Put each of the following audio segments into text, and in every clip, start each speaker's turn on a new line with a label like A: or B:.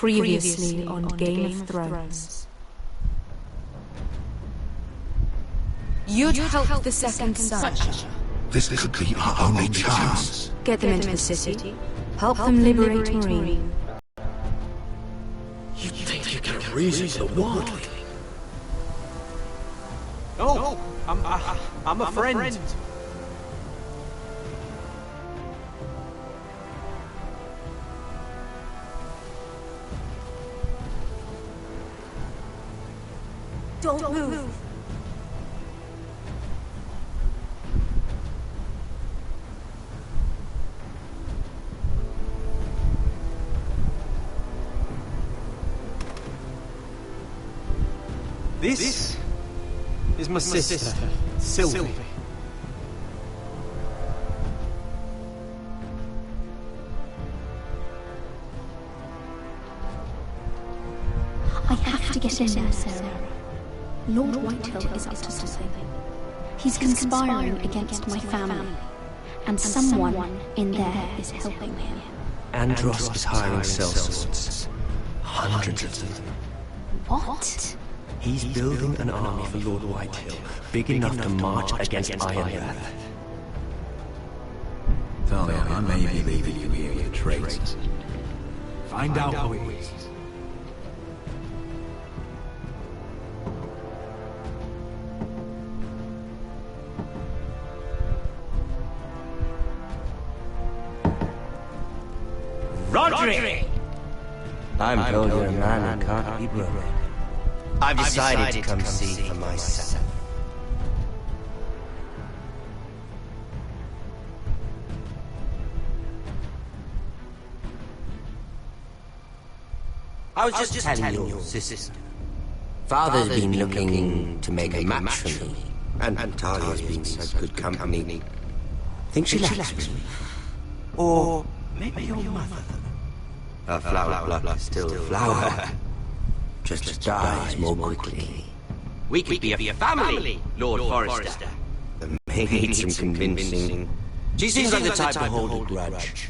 A: Previously on Game of Thrones. You'd help the second son.
B: This could be our only chance.
A: Get them into the city. Help them liberate Marine.
B: You think you can reason the worldly?
C: No, I'm a friend.
A: Don't move.
C: This is my sister, Sylvie.
D: I have to get in there, Sarah. Lord Whitehill is up to something. He's conspiring against my family, and someone in there is helping him.
E: Andros is hiring sellswords. Hundreds of them.
D: What?
E: He's building an army for Lord Whitehill, big enough to march against Iron.
B: Thalia, I may be leaving you here with traitors. Find out who he is.
E: Roderick! I'm told you're a man who can't be broken. I've decided to come see for myself. I was just telling your sister. Father's been looking to make a match for me, and Talia's been such good company. Think she likes me? Or maybe your mother? A flower pluck is still a flower. Just dies more quickly. We could be a family, Lord Forrester. The maid needs some convincing. She seems like the type to hold a grudge.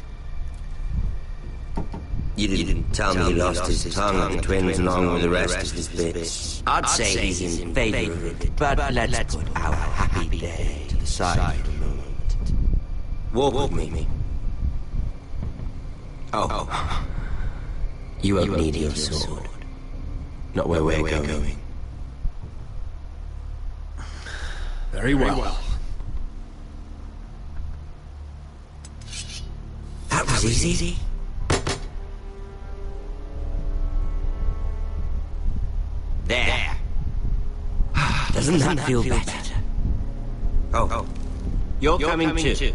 E: You didn't tell me he lost his tongue on the twins along with the rest of his bits. I'd say he's in favor of it, but let's put our happy day to the side for a moment. Walk with me. Oh. You won't need your sword. Not where we're going.
B: Very well.
E: That was easy. There. Doesn't that feel better? Oh. You're coming too.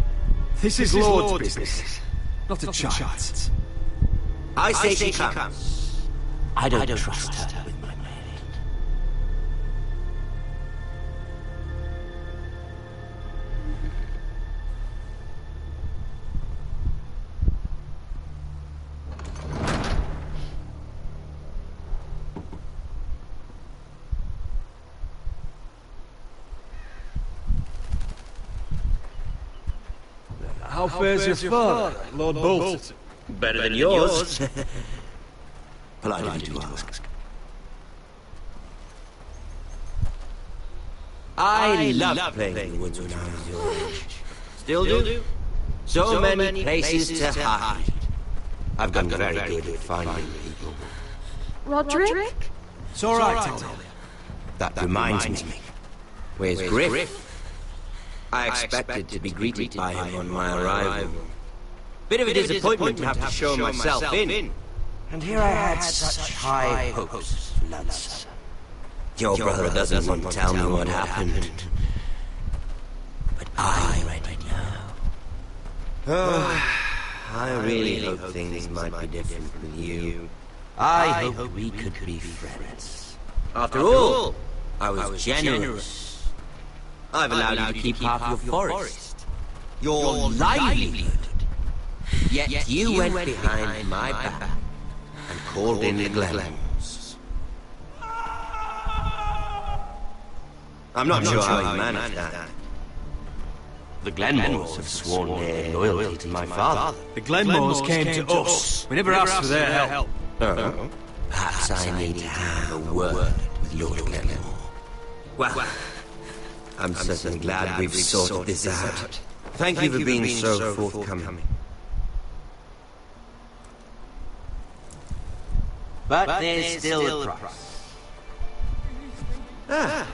C: This is Lord's business, not a child's.
E: I say she comes. I don't trust her with my maid.
C: How fares your father, Lord Bolton?
E: Better than yours. Polite of you to ask. I loved playing in the woods when I was your age. Still do. So many places to hide. I've gotten very good at finding people.
A: Roderick?
C: It's all right, Talia.
E: That reminds me. Where's Griff? I expected to be greeted by him on my arrival. Bit of a disappointment to have to show myself in. And here I had such high hopes, Lancer. Your brother doesn't want to tell me what happened. But I already know. Oh, I really hope things might be different with you. I hope we could be friends. After all, I was generous. I've allowed you to keep half your forest. Your livelihood. Yet you went behind my back and called in the Glenmores. I'm not sure how you managed that. The Glenmores have sworn their loyalty to my father.
C: The Glenmores came to us. We never asked for their help.
E: Oh? Perhaps I need to have a word with Lord Glenmore. Well, I'm certainly glad we've sorted this out. Thank you for being so forthcoming. But there's still a price. Ah.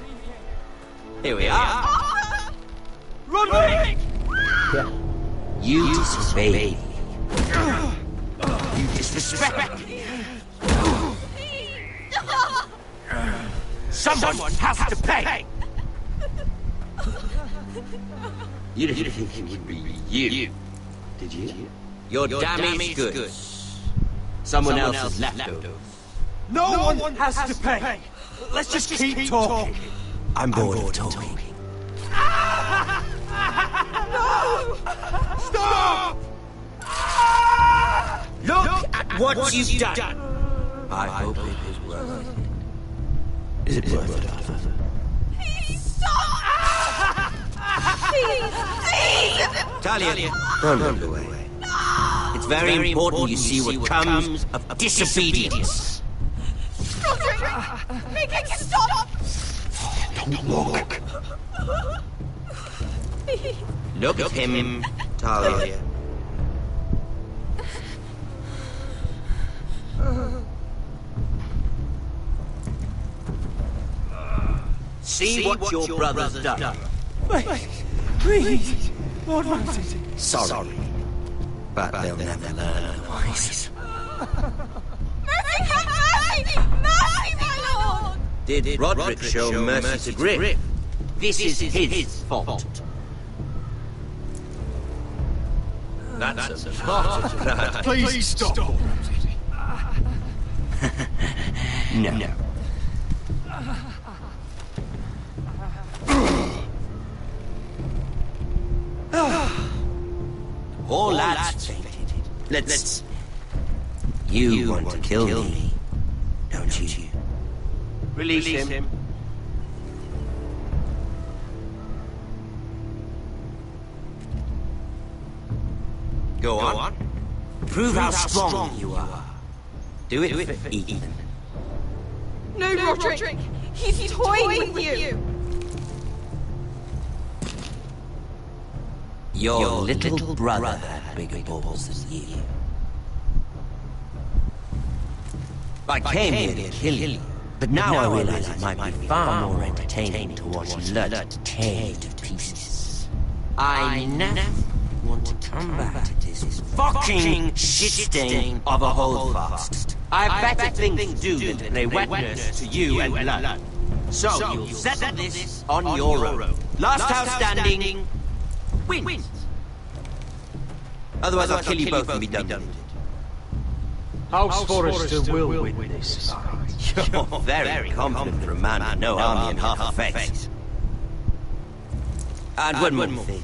E: Here we are.
C: Roderick!
F: Yeah.
E: You disobeyed me. You disrespect me.
C: Someone has to pay!
E: You didn't think it would be you, did you? Your damaged goods. Someone else's leftovers.
C: No one has to pay! Let's just keep talking.
E: I'm bored of talking.
C: No! Stop!
E: Look at what you've done! I hope it is worth it. Is it worth it, Arthur?
A: Please stop! Please!
E: Talia, don't look away. It's very important you see what comes of disobedience.
A: Roderick! Make it stop!
C: Don't look.
E: Look at him, Talia. See what your brother's done.
C: Please, Lord Ramsay.
E: Sorry, but they'll never learn otherwise.
A: Mercy, have mercy! Mercy, my lord!
E: Did Roderick show mercy to Griff? This is his fault. That's a lot of blood.
C: Please stop.
E: No. All that's fainted. Let's... You want to kill me, don't you? Release him. Go on. Prove how strong you are. Do it for Ethan.
A: No, Roderick! He's toying with you!
E: Your little brother had bigger balls than you. I came here to kill you, but now I realize it might be far more entertaining to watch blood tear to pieces. I never want to come back to this fucking shit stain of a holdfast. I have better things to do than to play wet nurse to you and blood. So you'll settle this on your own. Last house standing wins. Otherwise I'll kill you both and be done with it.
F: House Forrester will win this.
E: You're very confident for a man with no army and half a face. And one more thing.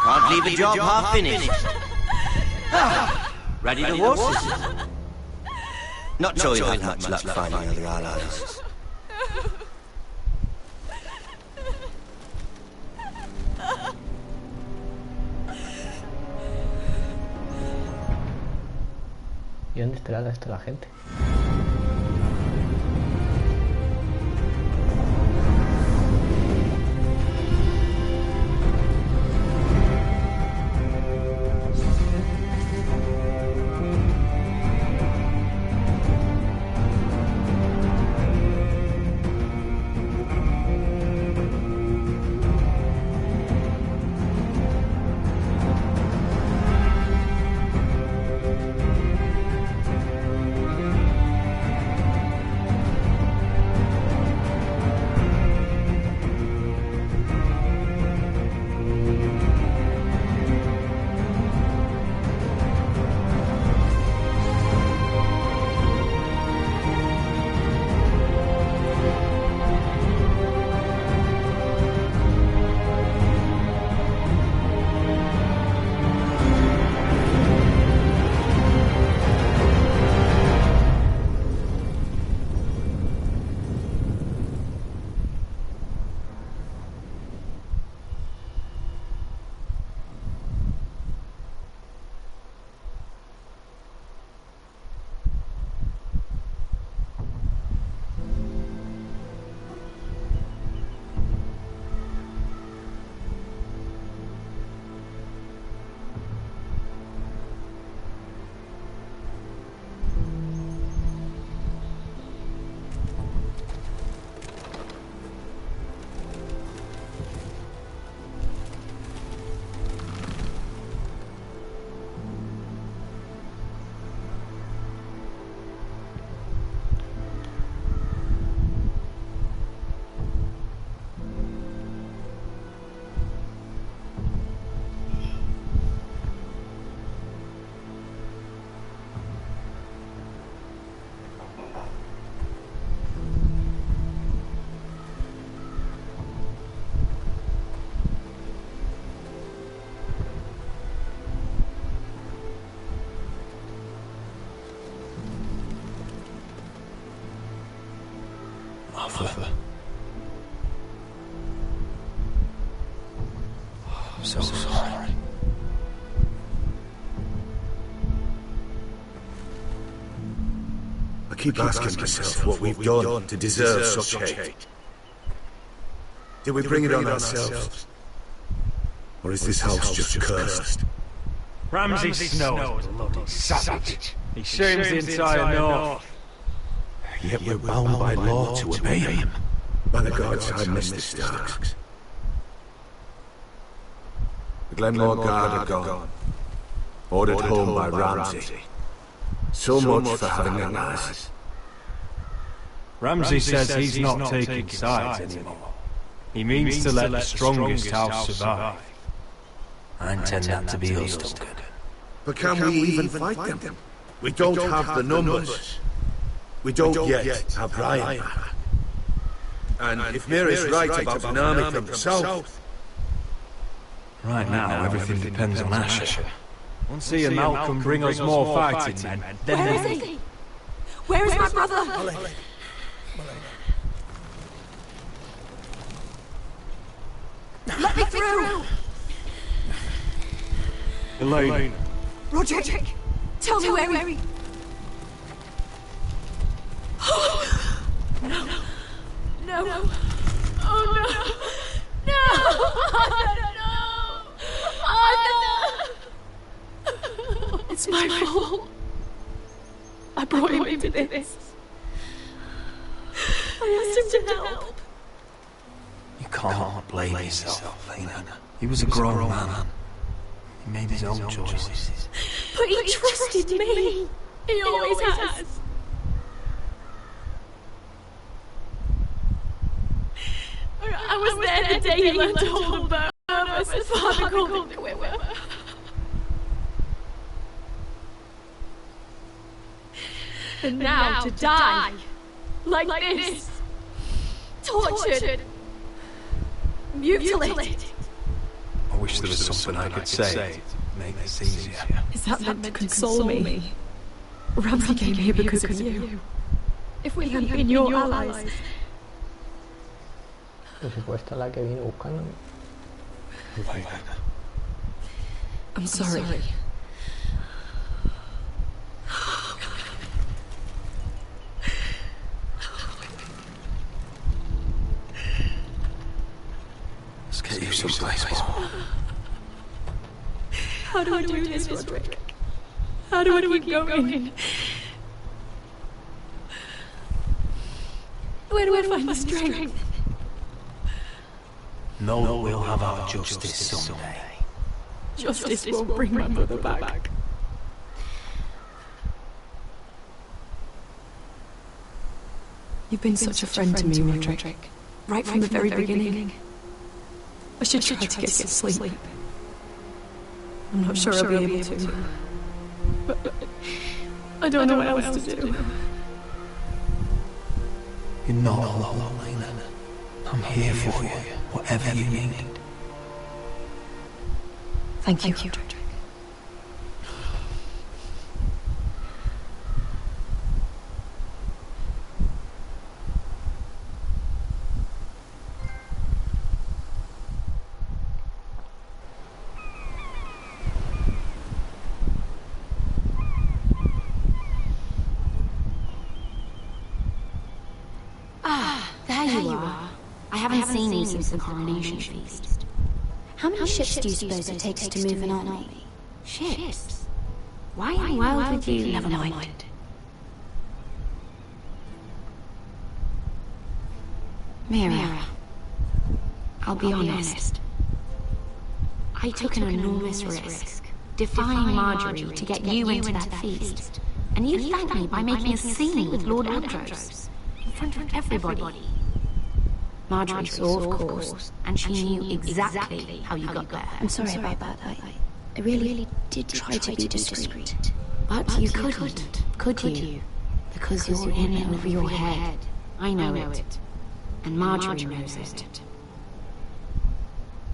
E: Can't leave a job half finished. Ready the horses? Not sure you've had much luck finding other allies.
F: ¿Y dónde estará esto la gente?
B: Martha. I'm so sorry.
G: I keep asking myself what we've done to deserve such hate. Did we bring it on ourselves? Or is this house just cursed?
C: Ramsay Snow is a bloody savage. He shames the entire North.
B: Yet we're bound by law to obey him.
G: By the gods, I missed the Starks. The Glenmore Guard are gone. Ordered home by Ramsay. So much for having their lies.
C: Ramsay says he's not taking sides anymore. He means to let the strongest house survive.
B: I intend that to be us, Duncan.
G: But can we even fight them? We don't have the numbers. We don't yet have Brian back. And if Mira's right about an army from the south...
B: Right now, everything depends on Asher.
C: Once he and Malcolm bring us more fighting men, then
A: Where is he? Where is my brother? Let me through!
C: Elaine.
A: Roderick, tell me where he... No. No. Oh no. No! Arthur! It's my fault. I brought him into this. I asked him to help.
B: You can't blame yourself, Lena. He was a grown man. He made his own choices.
A: But he trusted me. He always has. I was there the day he learned to hold a bow. As father called it quiver. And now to die like this, tortured, mutilated.
B: I wish there was something I could say to make this easier.
A: Is that meant to console me? Ramsay came here because of you. If we hadn't been your allies...
F: Por supuesto, la que vine buscando.
A: I'm sorry.
B: Let's get you someplace more.
A: How do I do this, Roderick? How do I keep going? Where do I find the strength?
B: No, we'll have our justice someday.
A: Justice won't bring my brother back. You've been such a friend to me, Roderick. Right from the very beginning. I should try to get some sleep. I'm not sure I'll be able to. But I don't know what else to do.
B: You're not alone, Lena. I'm here for you, whatever you need.
A: Thank you, Roderick.
D: There you are. I haven't seen you since the coronation feast. How many ships do you suppose it takes to move an army? Ships? Why in the world would you... Never mind. Mira, I'll be honest. I took an enormous risk, defying Marjorie to get you into that feast. And you thanked me by making a scene with Lord Andros, in front of everybody. Marjorie saw, of course, and she knew exactly how you got there. I'm sorry about that. I really did try to be discreet. But you couldn't, could you? Because you're in over your head. I know it. And Marjorie knows it.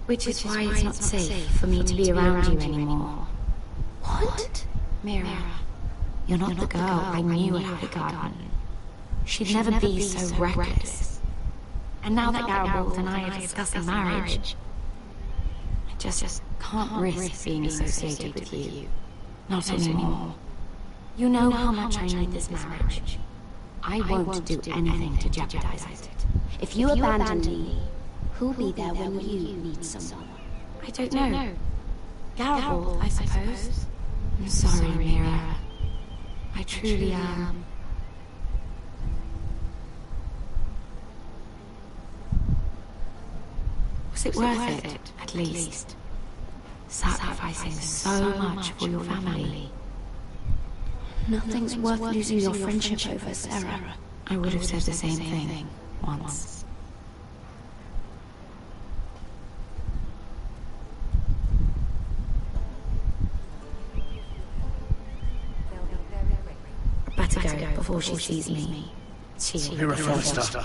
D: Which is why it's not safe for me to be around you anymore. What? Mira, you're not the girl I knew at High Garden. She'd never be so reckless.
H: And now that Garibald and I are discussing marriage, I just can't risk being associated with you. Not anymore. You know how much I need this marriage. I won't do anything to jeopardize it.
D: If you abandon me, who'll be there when you need someone?
H: I don't know. Garibald, I suppose. I'm sorry, Mira. I truly am. Was it worth it, at least? Sacrificing so much for your family.
D: Nothing's worth losing your friendship over, Sarah.
H: I would have said the same thing once. Better go before she sees me.
B: You're a Forrester.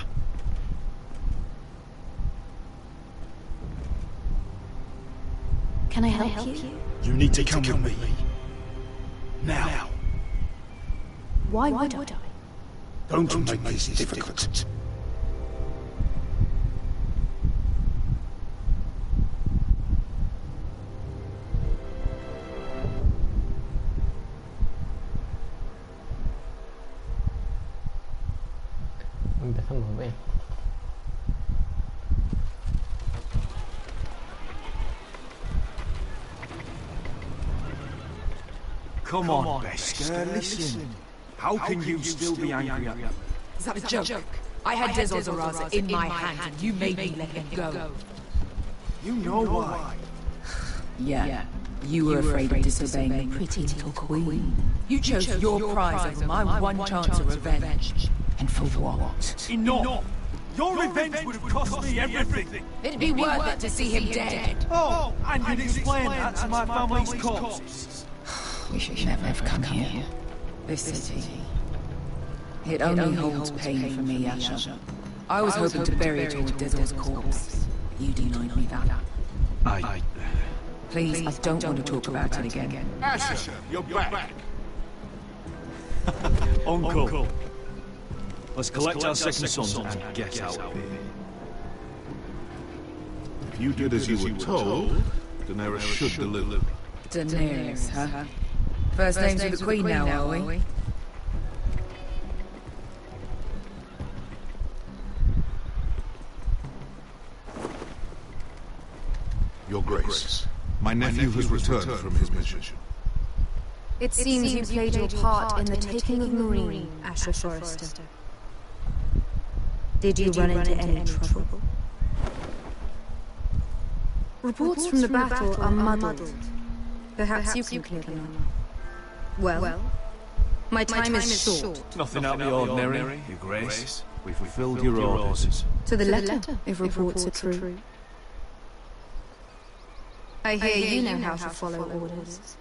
D: Can I help you?
G: You need to come with me. Now.
D: Why would I?
G: Don't make this difficult.
F: Empezamos bien.
C: Come on, Beskar, listen. How can you still be angry at me?
I: Is that a joke? I had Des Raza in my hand and you made me let him go.
C: You know why.
I: Yeah, you were afraid of disobeying the pretty little queen. You chose your prize over my one chance of revenge. And for what?
C: Enough! Your revenge would have cost me everything!
I: It'd be worth it to see him dead.
C: Oh, and you'd explain that to my family's corpses.
I: We should never have come here. This city. It only holds pain for me, Asher. I was hoping to bury it all with Dizzle's corpse. You denied me that. Please, I don't want to talk about it again.
G: Asher, you're back.
C: Uncle. Let's collect our second sons and get out of here.
G: If you did as you were told, Daenerys should deliver.
I: Daenerys, huh? First names of the Queen now, are we?
G: Your Grace, my nephew has returned from his mission.
J: It seems you played your part in the taking of Marine, Asher Forrester. Did you run into any trouble? Reports from the battle are muddled. Perhaps you can clear them up. Well, my time is short.
C: Nothing out of the ordinary, Your Grace. We fulfilled your orders.
J: To the letter, if reports are true. I hear you know how to follow orders,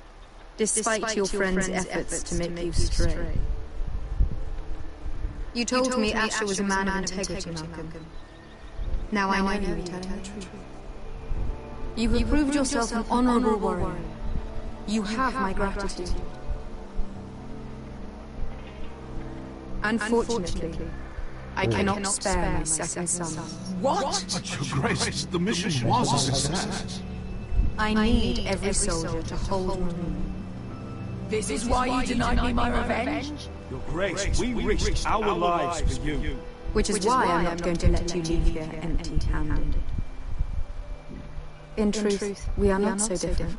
J: despite your friend's efforts to make you stray. You told me Asher was a man of integrity, Malcolm. Now I know you were telling the truth. You have proved yourself an honorable warrior. You have my gratitude. Unfortunately, I cannot spare my second son.
I: What?
G: But Your Grace, the mission was a success.
J: I need every soldier to hold Marine.
I: This is why you denied me my revenge?
C: Your Grace, we risked our lives for you.
J: Which is why I'm not going to let you leave here empty-handed. In truth, we are not so different.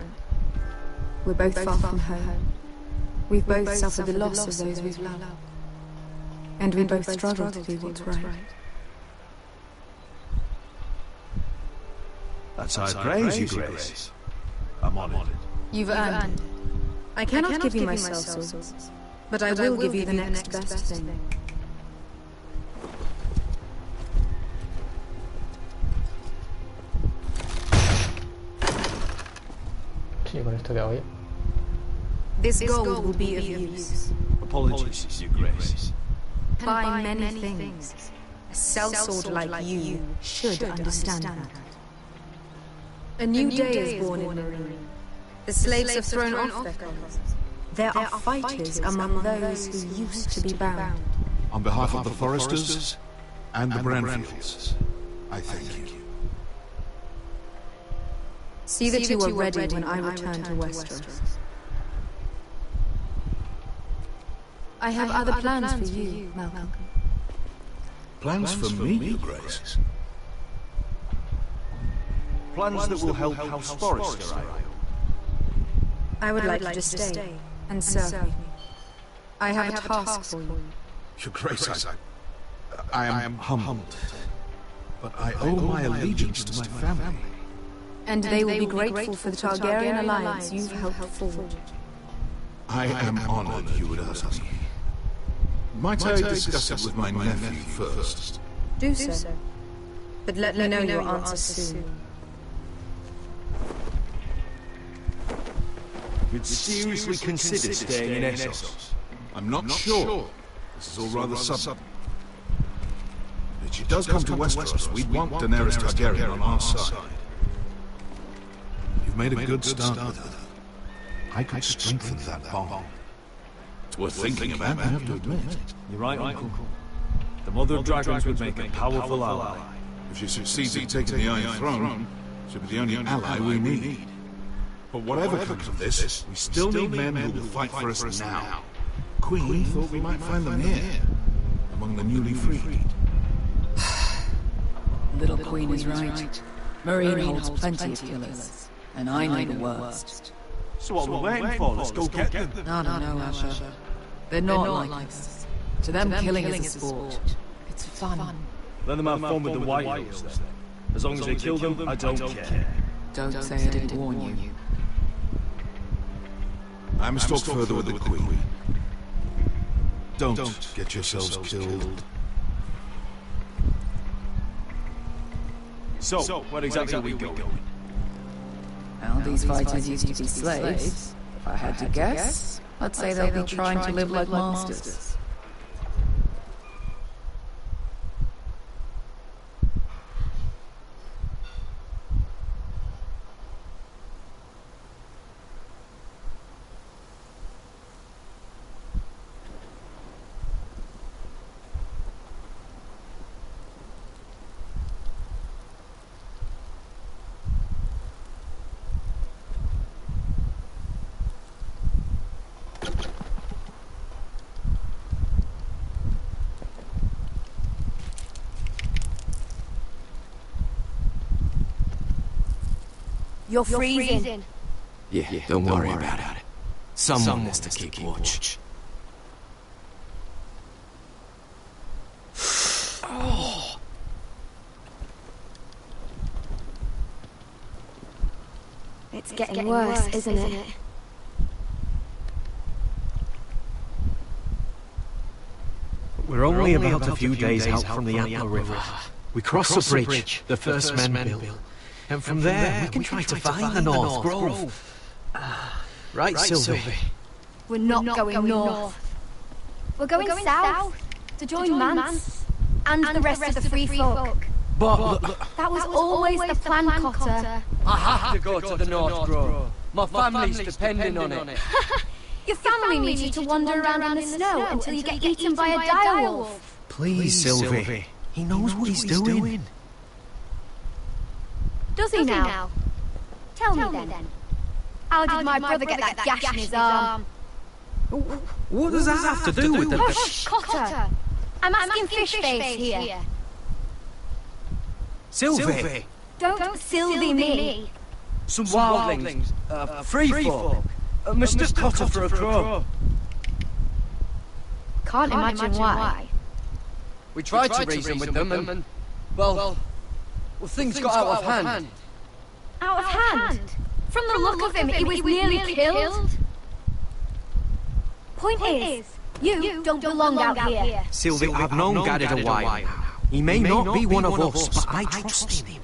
J: We're both far from home. We've both suffered the loss of those we've loved. And we both struggle to do what's right.
C: That's high praise, Your Grace. I'm honored.
J: You've earned it. I cannot give you my sellsword, but I will give you the next best thing.
F: Sí, con esto que hago yo.
J: This gold will be of use.
C: Apologies, Your Grace.
J: Buy many things. A sellsword like you should understand that. A new day is born in Marine. The slaves have thrown off their collars. There are fighters among those who used to be bound.
G: On behalf of the Forresters and the Branfields, I thank you.
J: See that you are ready when I return to Westeros. I have other plans for you, Malcolm.
G: Plans for me, Your Grace?
C: Plans that will help House Forrester,
J: I would like you to stay and serve me. I have a task for you.
G: Your Grace, I am humbled. But I owe my allegiance to my family.
J: And they will be grateful for the Targaryen alliance you've helped forge.
G: I am honored you would ask me. Might I discuss it with my nephew first?
J: Do so. But let me know your answer soon.
C: You'd seriously consider staying in Essos?
G: I'm not sure. This is all rather sudden. If she does come to Westeros, we'd want Daenerys Targaryen on our side. You've made a good start with her. I could strengthen that bond. It's worth thinking about, I have to admit.
C: You're right, Uncle. The Mother of Dragons would make a powerful ally.
G: If she succeeds in taking the Iron Throne, she'll be the only ally we need. But whatever comes of this, we still need men who will fight for us now. Queen thought we might find them here, among the newly freed.
I: Little Queen is right. Marine holds plenty of killers, and I know the worst.
C: So what we're waiting for? Let's go get them.
I: I don't know, Asher. They're not like us. To them, killing is a sport. It's fun.
C: Let them have fun with the White Hills, then. As long as they kill them, I don't care.
I: Don't say I didn't warn you.
G: I must talk further with the Queen. Don't get yourselves killed.
C: So, where exactly are we going?
I: Well, these fighters used to be slaves. If I had to guess, I'd say they'll be trying to live like masters.
A: You're freezing.
E: Yeah, don't worry about it. Someone has to keep watch.
A: It's getting worse, isn't it?
K: We're only about a few days out from the Antler River. We cross the bridge the first men built. And from there, we can try to find the North Grove. Right, Sylvie?
A: We're not going north. We're going south to join Mance and the rest of the Free Folk.
K: But
A: That was always the plan, Cotter.
L: I have to go to the North Grove. My family's depending on it.
A: Your family needs you to wander around in the snow until you get eaten by a direwolf.
K: please, Sylvie. He knows what he's doing.
A: Does he now? Tell me then. How did my brother get that gash in his arm?
K: What does that have to do with the...
A: Hush, Cotter! I'm asking Fishface here.
K: Sylvie!
A: Don't Sylvie me.
L: Some wildlings, free folk, mistook Cotter for a crow.
A: Can't imagine why.
L: We tried to reason with them and, well, things got out of hand.
A: Out of hand? From the look of him, he was nearly killed. Point is, you don't belong out here.
K: Sylvie, I've known Gaddard a while. He may not be one of us, but I trust him.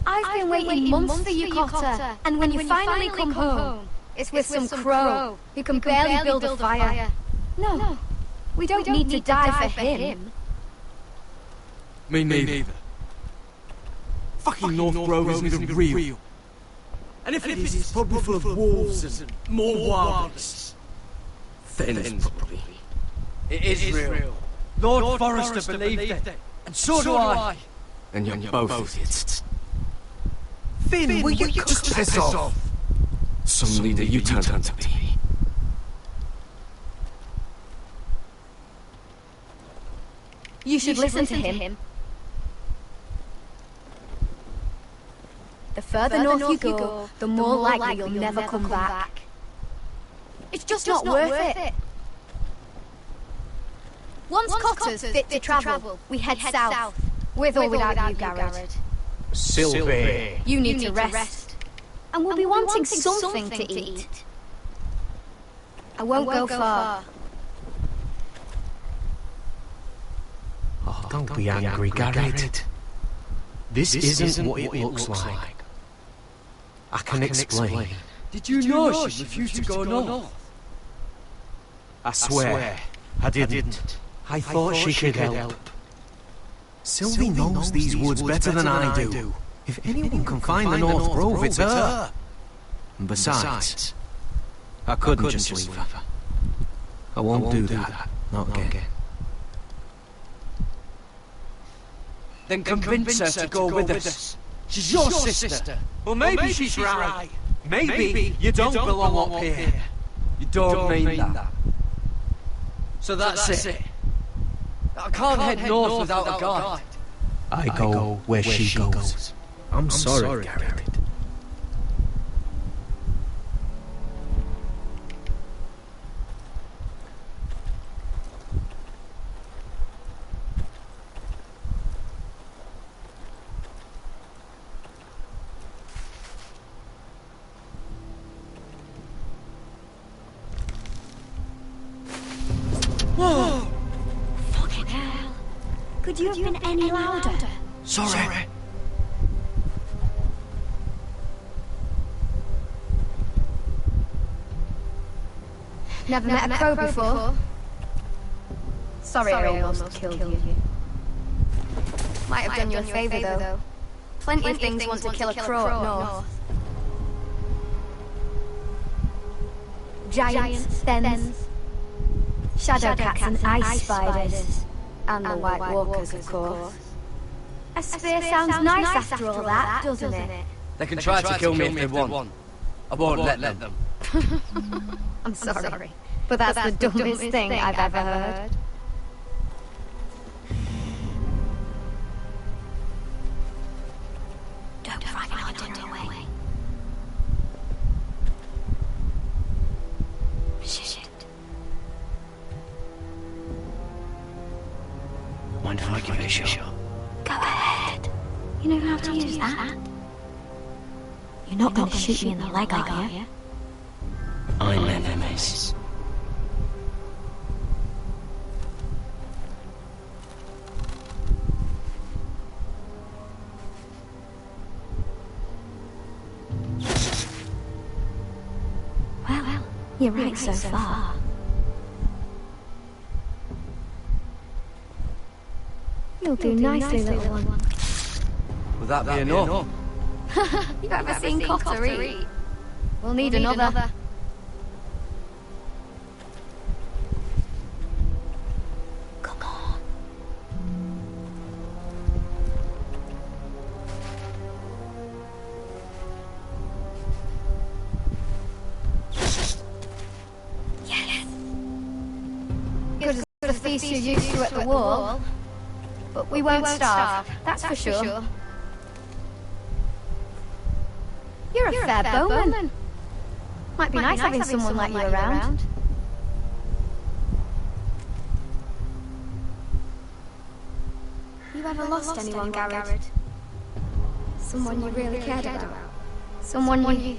A: I've been waiting months for you, Cotter, and when you finally come home, it's with some crow who can barely build a fire. No, we don't need to die for him.
L: Me neither.
K: Fucking North Grove isn't even real.
L: And if it is, it's probably full of wolves and more wildness.
E: Then probably.
L: It is real. Lord Forrester believed it, and so do I. And you're both idiots.
K: Finn, will you just piss off?
L: Some leader you turned out to be.
J: You should listen to him. The further north you go, the more likely you'll never come back. It's just not worth it. Once Cotter's fit to travel, we head south. With or without you, Garrett.
K: Sylvie.
J: You need to rest. And we'll be wanting something to eat. I won't go far.
K: Oh, don't be angry, Garrett. This isn't what it looks like. I can explain.
L: Did you know she refused to go north?
K: I swear, I didn't. I thought she could help. Sylvie knows these woods better than I do. If anyone can find the North Grove, it's her. And besides, I couldn't just leave her. I won't do that. Not again.
L: Then convince her to go with us. She's your sister.
K: Well, maybe she's right. Maybe you don't belong up here.
L: You don't mean that. So that's it. I can't head north without a guide.
K: I go where she goes. I'm sorry, Garrett.
D: Whoa! Fucking hell. Could you have been any louder?
L: Sorry.
J: Never met a crow before. Sorry I almost killed you. Might have done you a favour though. Plenty of things want to kill a crow up north. Giants, thens, shadow cats and ice spiders. And the White Walkers, of course. A spear sounds nice after all that, doesn't it?
L: They can try to kill me if they want. I won't let them.
J: I'm sorry, but that's the dumbest thing I've ever heard.
D: Don't frighten your dinner away. Shit.
B: Mind if I give it a shot?
D: Go ahead. You know how to use that? You're not going to shoot me in the leg, are you?
B: I never miss.
D: Well, you're right so far.
J: You'll do nicely, little one.
L: Would that be enough?
J: You've ever seen Cotter eat? We'll need another.
D: Come on.
J: Yes. Good as the feast you used to at the wall. But we won't starve, that's for sure. You're a fair bowman. Might be nice having someone like you around. You ever lost anyone, Garrett? Someone you really cared about? Someone you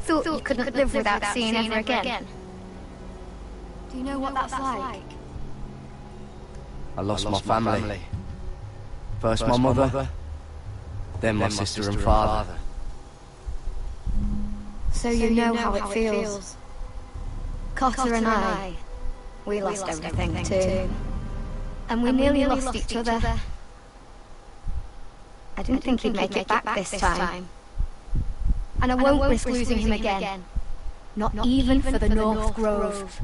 J: thought you couldn't live without seeing ever again? Do you know what that's like?
L: I lost my family. First my mother, then my sister and father.
J: So you know how it feels. Cotter and I, we lost everything too. And we nearly lost each other. I didn't think he'd make it back this time. And I won't risk losing him again. Not even for the North Grove.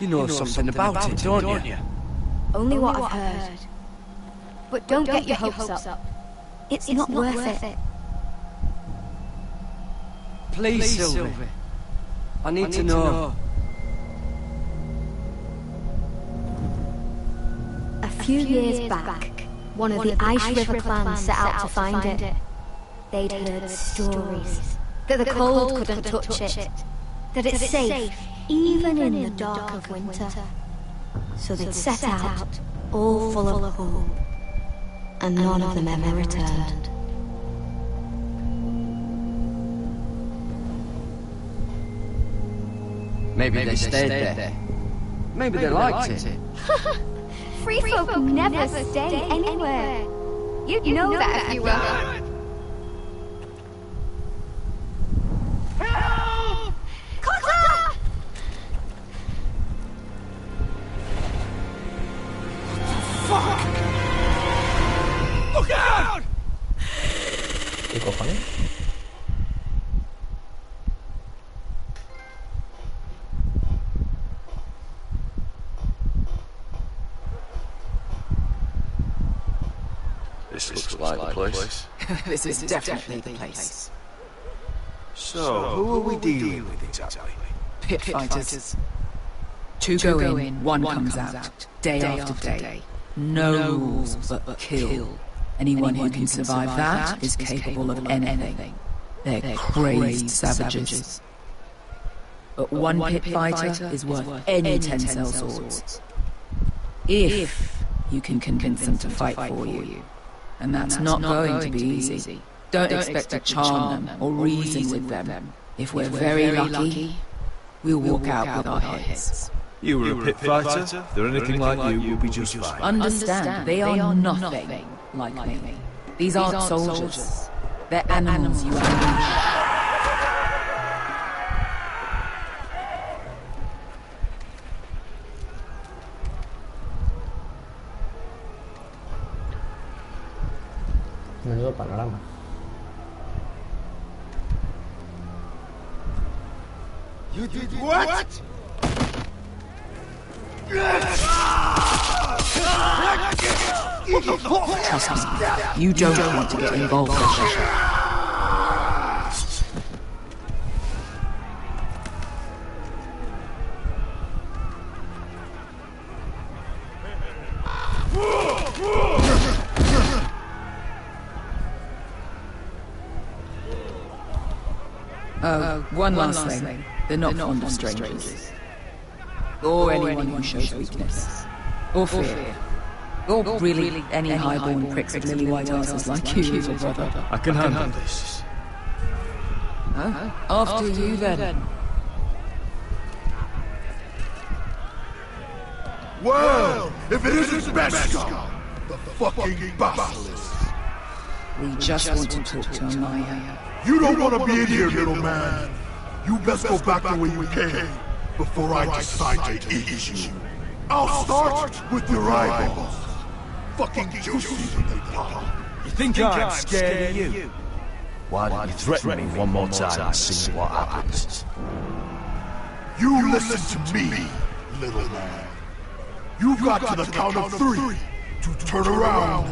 L: You know something about it, don't you?
J: Only what I've heard. But don't get your hopes up.
D: It's not worth it.
L: Please, Sylvie. I need to know.
D: A few years back, one of the Ice River clans set out to find it. They'd heard stories that the cold couldn't touch it, that it's safe even in the dark of winter. So they'd set out, all full of hope, and none of them ever returned.
L: Maybe they stayed there. Maybe they liked it.
D: Free folk never stay anywhere. You'd know that if you were.
F: ¿Qué cojones?
G: This looks like the place.
I: This is definitely the place.
B: So, who are we dealing with exactly?
I: Pit fighters. Two go in, one comes out, day after day. No rules but kill. Anyone who can survive that is capable of anything. They're crazed savages. But one pit fighter is worth any 10 cell swords. If you can convince them to fight for you. And that's not going to be easy. Don't expect to charm them or reason with them. If we're very lucky, we'll walk out with our heads.
C: You were a pit fighter. If they're anything like you, you'll be just fine.
I: Understand, they are nothing like me. These aren't soldiers. They're animals you unleash.
F: Menudo panorama.
G: You did what?
I: Trust me, you don't want to get involved with this. One last thing. They're not fond of strangers. Or anyone who shows weakness. Or fear. Or really any highborn pricks with lily white asses like you, little brother.
C: I can handle this.
I: Oh, after you then.
G: Well, if it isn't Beskar, the fucking basilisk.
I: We just want to talk to Amaya.
G: You don't want to be in here, little man. You best go back the way you came before I decide to eat you. I'll start with your eyeballs. Fucking juicy when they pop.
C: You think I'm scared of you?
B: Why don't you threaten me one more time and see what happens?
G: You listen to me, little man. You've got to the count of 3 to turn around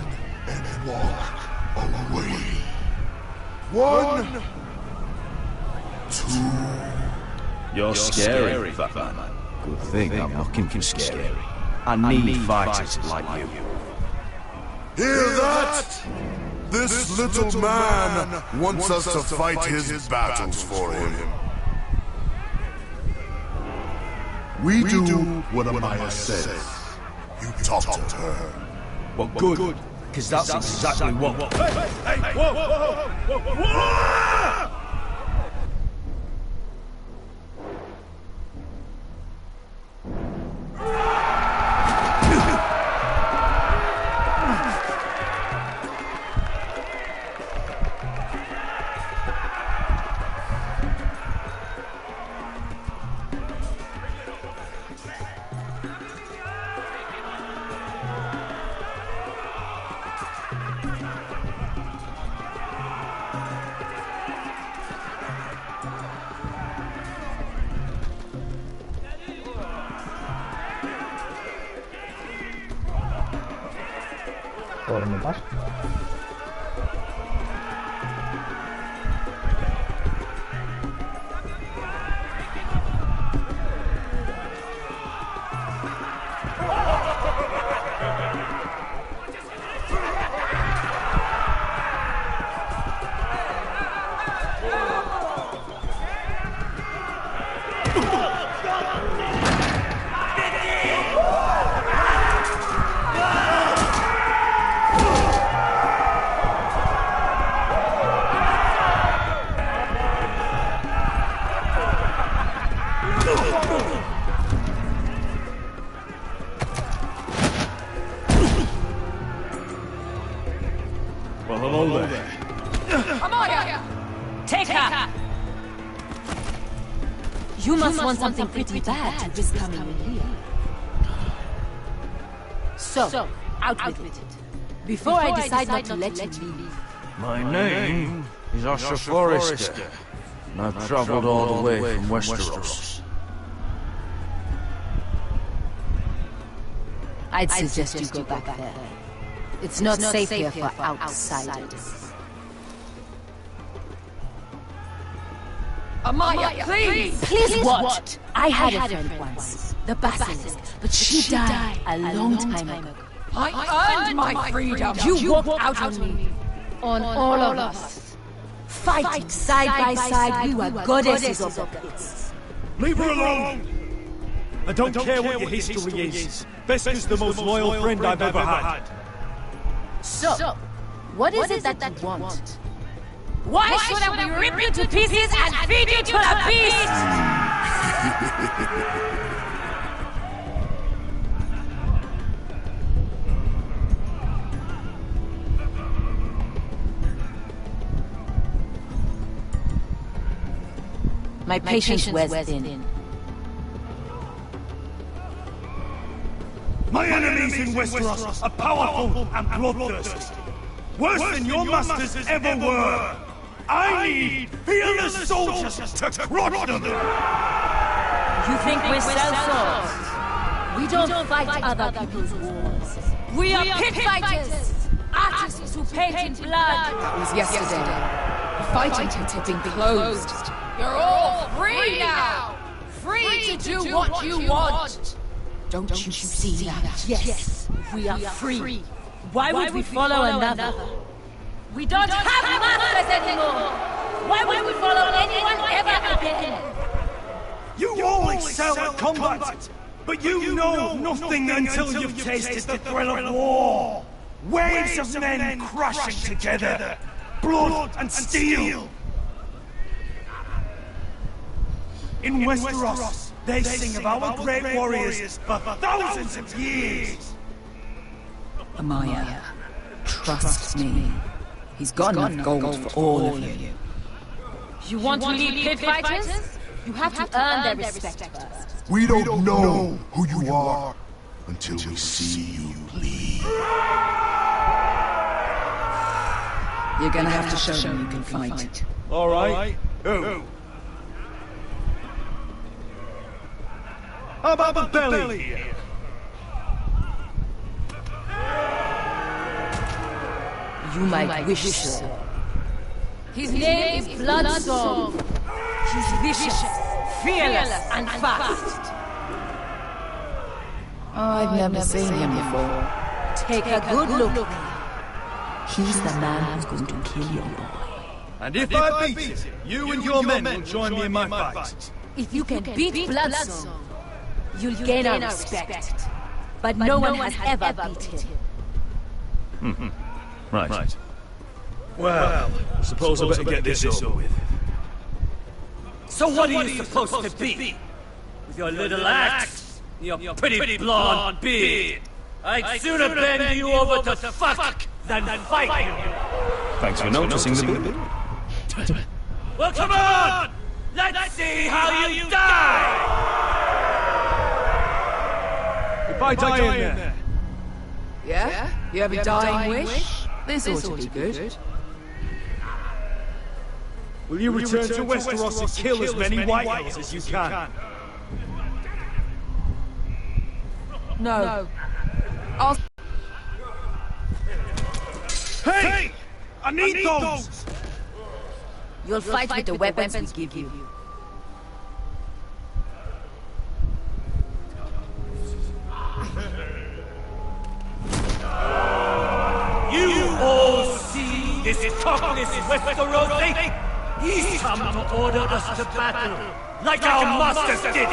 G: and walk away. 1, 2.
B: You're scary, fat man. Good thing I'm looking for scary. I need fighters like you.
G: Hear that? This little man wants us to fight his battles for him. We do what Amaya says. You talk to her.
C: Well, good, because that's exactly what... Hey, whoa!
F: ¿Por dónde pasa?
C: Well, hello there.
H: Amaya! Take her! You must want something pretty bad to risk coming in here. So, out with it. Before I decide not to let you leave.
B: My name is Usher Forrester, and I've traveled all the way from Westeros.
H: I'd suggest you go back there. It's not safe here for outsiders.
J: Amaya, please!
H: Please what? I had a friend once, the Basilisk, but she died a long time ago.
J: I earned my freedom!
H: You walked out on me, on all of us. Fighting side by side, we were goddesses of the pits.
C: Leave her alone! I don't care what your history is. Vesca's the most loyal friend I've ever had.
H: So, what is it that you want? Why should I rip you to pieces and feed you to the beast? My patience wears thin.
C: My enemies in Westeros are powerful and bloodthirsty. Worse than your masters ever were. I need fearless soldiers to crush them!
H: You think we sell swords? We don't fight other people's wars. We are pit fighters! Artists who paint in blood!
I: That was yesterday. The fighting pits have been closed.
J: You're all free now! Free to do what you want!
I: Don't you see that?
H: Yes, we are free. Why would we follow another? We don't have masters anymore! Why would we follow anyone ever again?
C: You all excel at combat, but you know nothing until you've tasted the thrill of war. Waves of men crashing together, blood and steel. In Westeros, they sing of our great warriors for thousands of years.
I: Amaya, trust me. He's got enough gold for all of you.
H: You want to lead pit fighters? You have to earn their respect first.
M: We don't know who you are until we see you bleed.
I: You're gonna have to show them you can fight.
C: All right. Who? How about the belly here?
H: You might wish so. His name is Bloodsong. He's vicious, fearless, and fast.
I: I've never seen him before.
H: Take a good look. He's the man who's going to kill your boy.
C: And if I beat him, you and your men will join me in my fight.
H: If you can beat Bloodsong, you'll gain our respect. But no one has ever beat him.
C: Right. Well, suppose I better get this over with.
N: So what are you supposed to be? With your little axe? Your pretty blonde beard? I'd sooner bend you over to fuck than fight you.
B: Thanks for noticing the beard.
N: Well, come on! Let's see how you die!
C: If I die in there.
I: Yeah? You have a dying wish? This ought to be good.
C: Will you return to Westeros and kill as many White Hells as you can?
I: No. I'll...
C: Hey! I need those!
H: You'll fight with the weapons we give you.
N: You all see this topless Westerosi? He's come to order us to battle, like our masters did.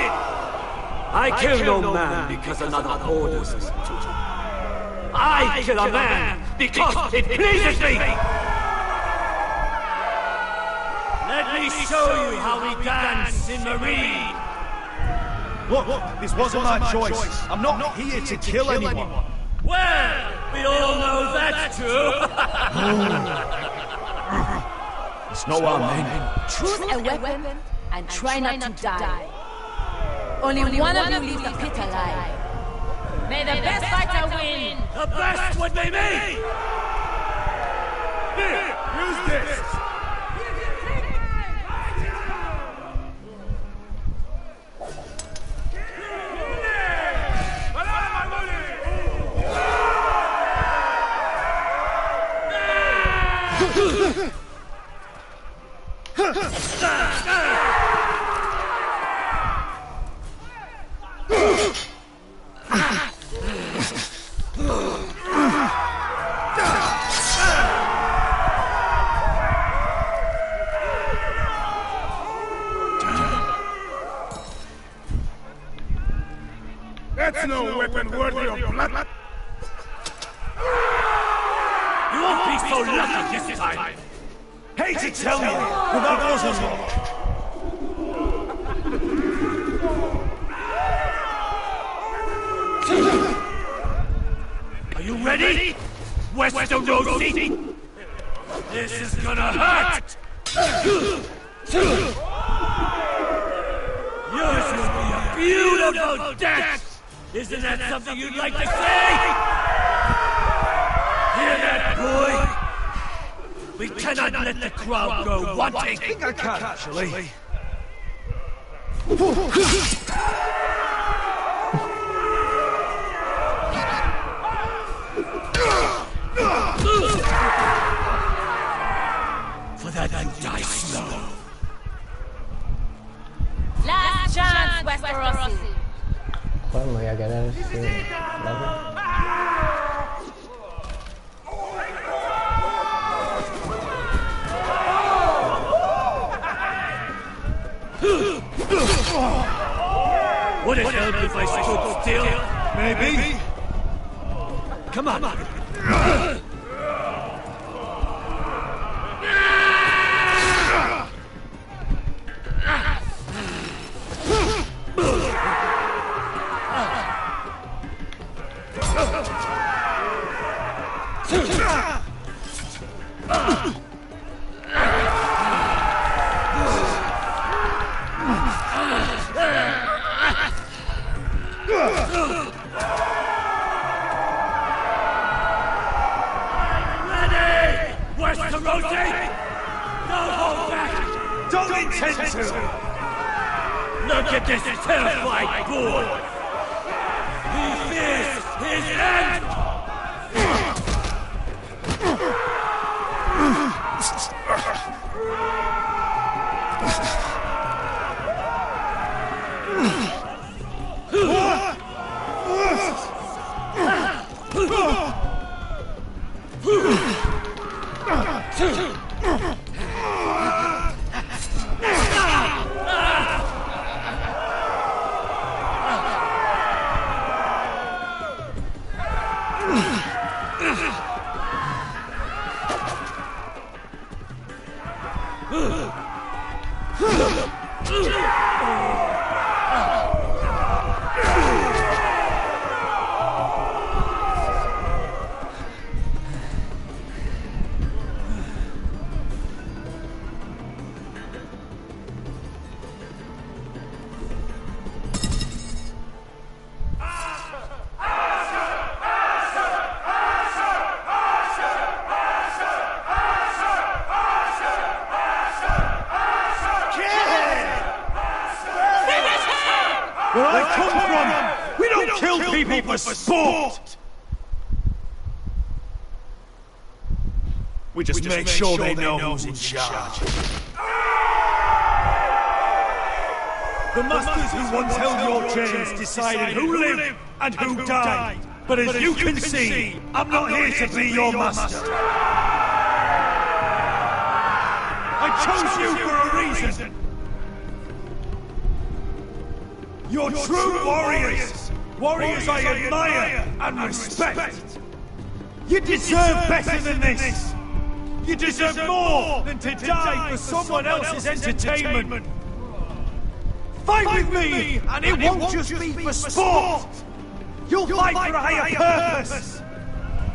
N: I kill no man because another orders us to. I kill a man because it pleases me! Let me show you how we dance in Marine!
C: Look, this wasn't my choice. I'm not here to kill anyone.
N: Well, we all know that's true!
C: It's not what I mean.
O: Choose a weapon and try not to die. Only one of you leaves the pit alive. May the best fighter win!
N: The best would be me!
C: Here, use this!
M: That's no weapon worthy of blood.
N: You won't be so lucky this time!
C: Hate to tell you, but that wasn't luck.
N: Are you ready? Westerosi? This is gonna hurt! Yours will be a beautiful death! Isn't that something you'd like to say? Hear that, boy? We cannot let the crowd go wanting!
C: I think I can, actually.
N: For that you die slow.
O: Last chance, Westerosi.
F: ¿Cuál me voy a quedar sin nada?
N: Would it help if I stood still?
C: Maybe.
N: Come on.
C: Look at this terrified boy! He fears his end! Where I come from, we don't kill people for sport! We just make sure they know who's in charge. The masters who once held your chains decided who lived and who died. But as you can see, I'm not here to be your master. I chose you for a reason. You're true warriors. Warriors I admire and respect. You deserve better than this. You deserve more than to die for someone else's entertainment. Fight with me, and it won't just be for sport. You'll fight for a higher purpose.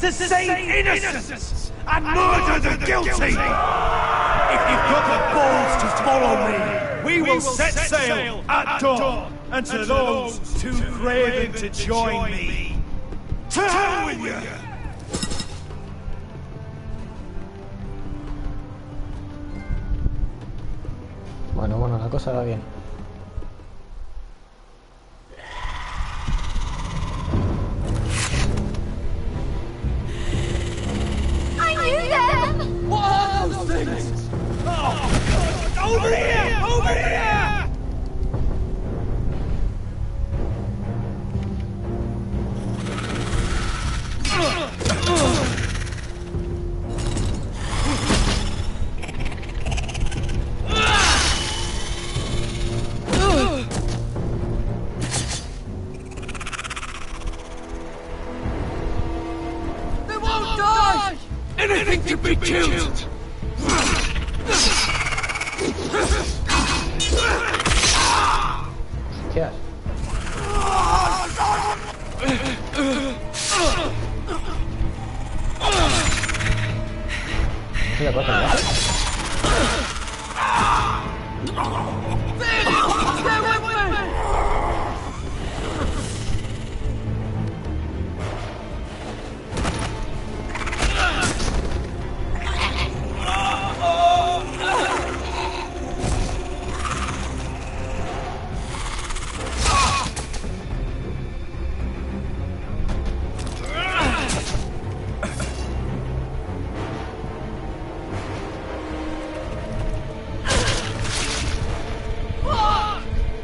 C: To save innocence and murder the guilty. If you've got the balls to follow me, we will set sail at dawn. And to those too craving to join me, to hell with you!
F: Bueno, la cosa va bien.
O: I knew them!
N: What are those things?
C: Oh, over here! Over here!
N: They won't die!
C: Anything to be killed!
F: ¿Qué haces? ¿No se la puedo cambiar?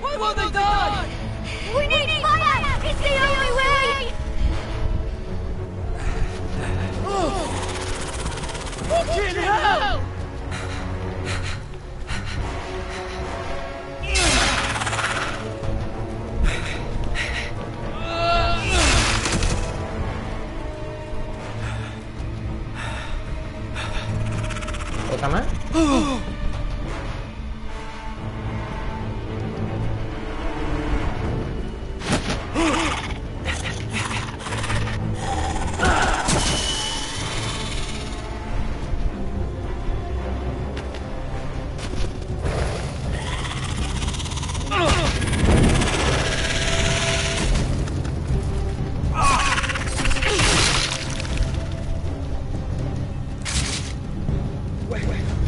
N: Why won't they die?
O: We need fire! It's the only way!
N: Fucking hell!
F: ¿Otra más?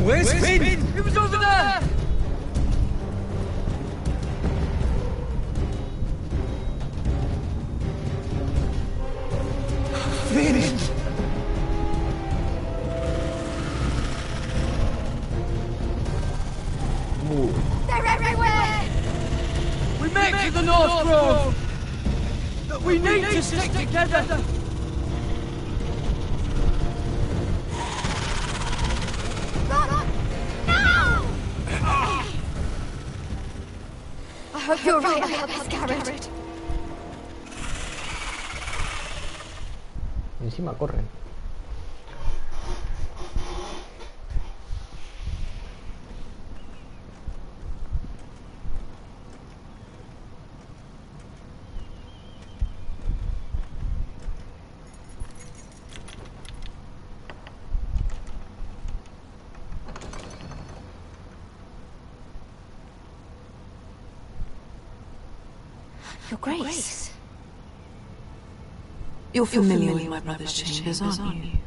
N: Where's Finn? He was over there!
C: Finn!
O: They're everywhere!
N: We make to the North Grove! That we need to stick together!
O: I hope you're right about this, Garrett.
F: Encima corren.
A: Your Grace. You're familiar with my brother's chambers, aren't you?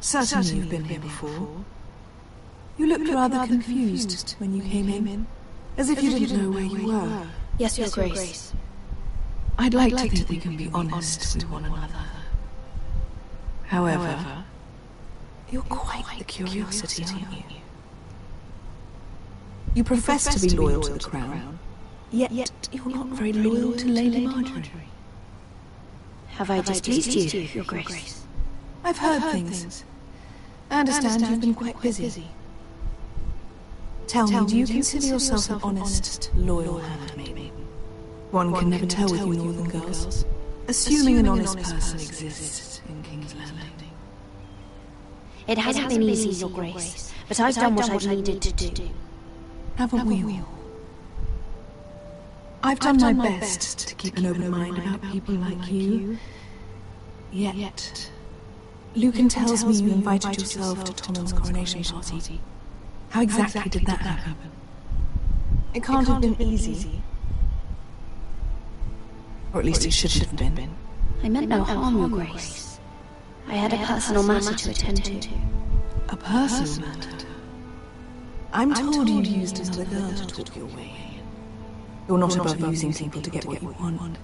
A: Certainly you've been here before. You looked rather confused when you came in, as if you didn't know where you were.
D: Yes, Your Grace.
A: I'd like to think we can be honest with one another. However, you're quite the curiosity, aren't you? You profess to be loyal to the crown, yet you're not very loyal to Lady Marjorie.
D: Have I displeased you, Your Grace?
A: I've heard things. I understand you've been quite busy. Tell me, do you consider yourself an honest, loyal handmaid? One can never tell with you northern girls. Assuming an honest person exists in King's Landing.
D: It hasn't been easy, Your Grace, but I've done what I've needed to do.
A: Haven't we all? I've done my best to keep an open mind about people like you. Yet, Lucan tells me you invited yourself to Tommen's coronation party. How exactly did that happen? It can't have been easy. Or at least it shouldn't have been.
D: I meant no harm, Your Grace. I had a personal matter to attend to.
A: A personal matter? I'm told you used another girl to talk your way in. You're not above using people to get what you want.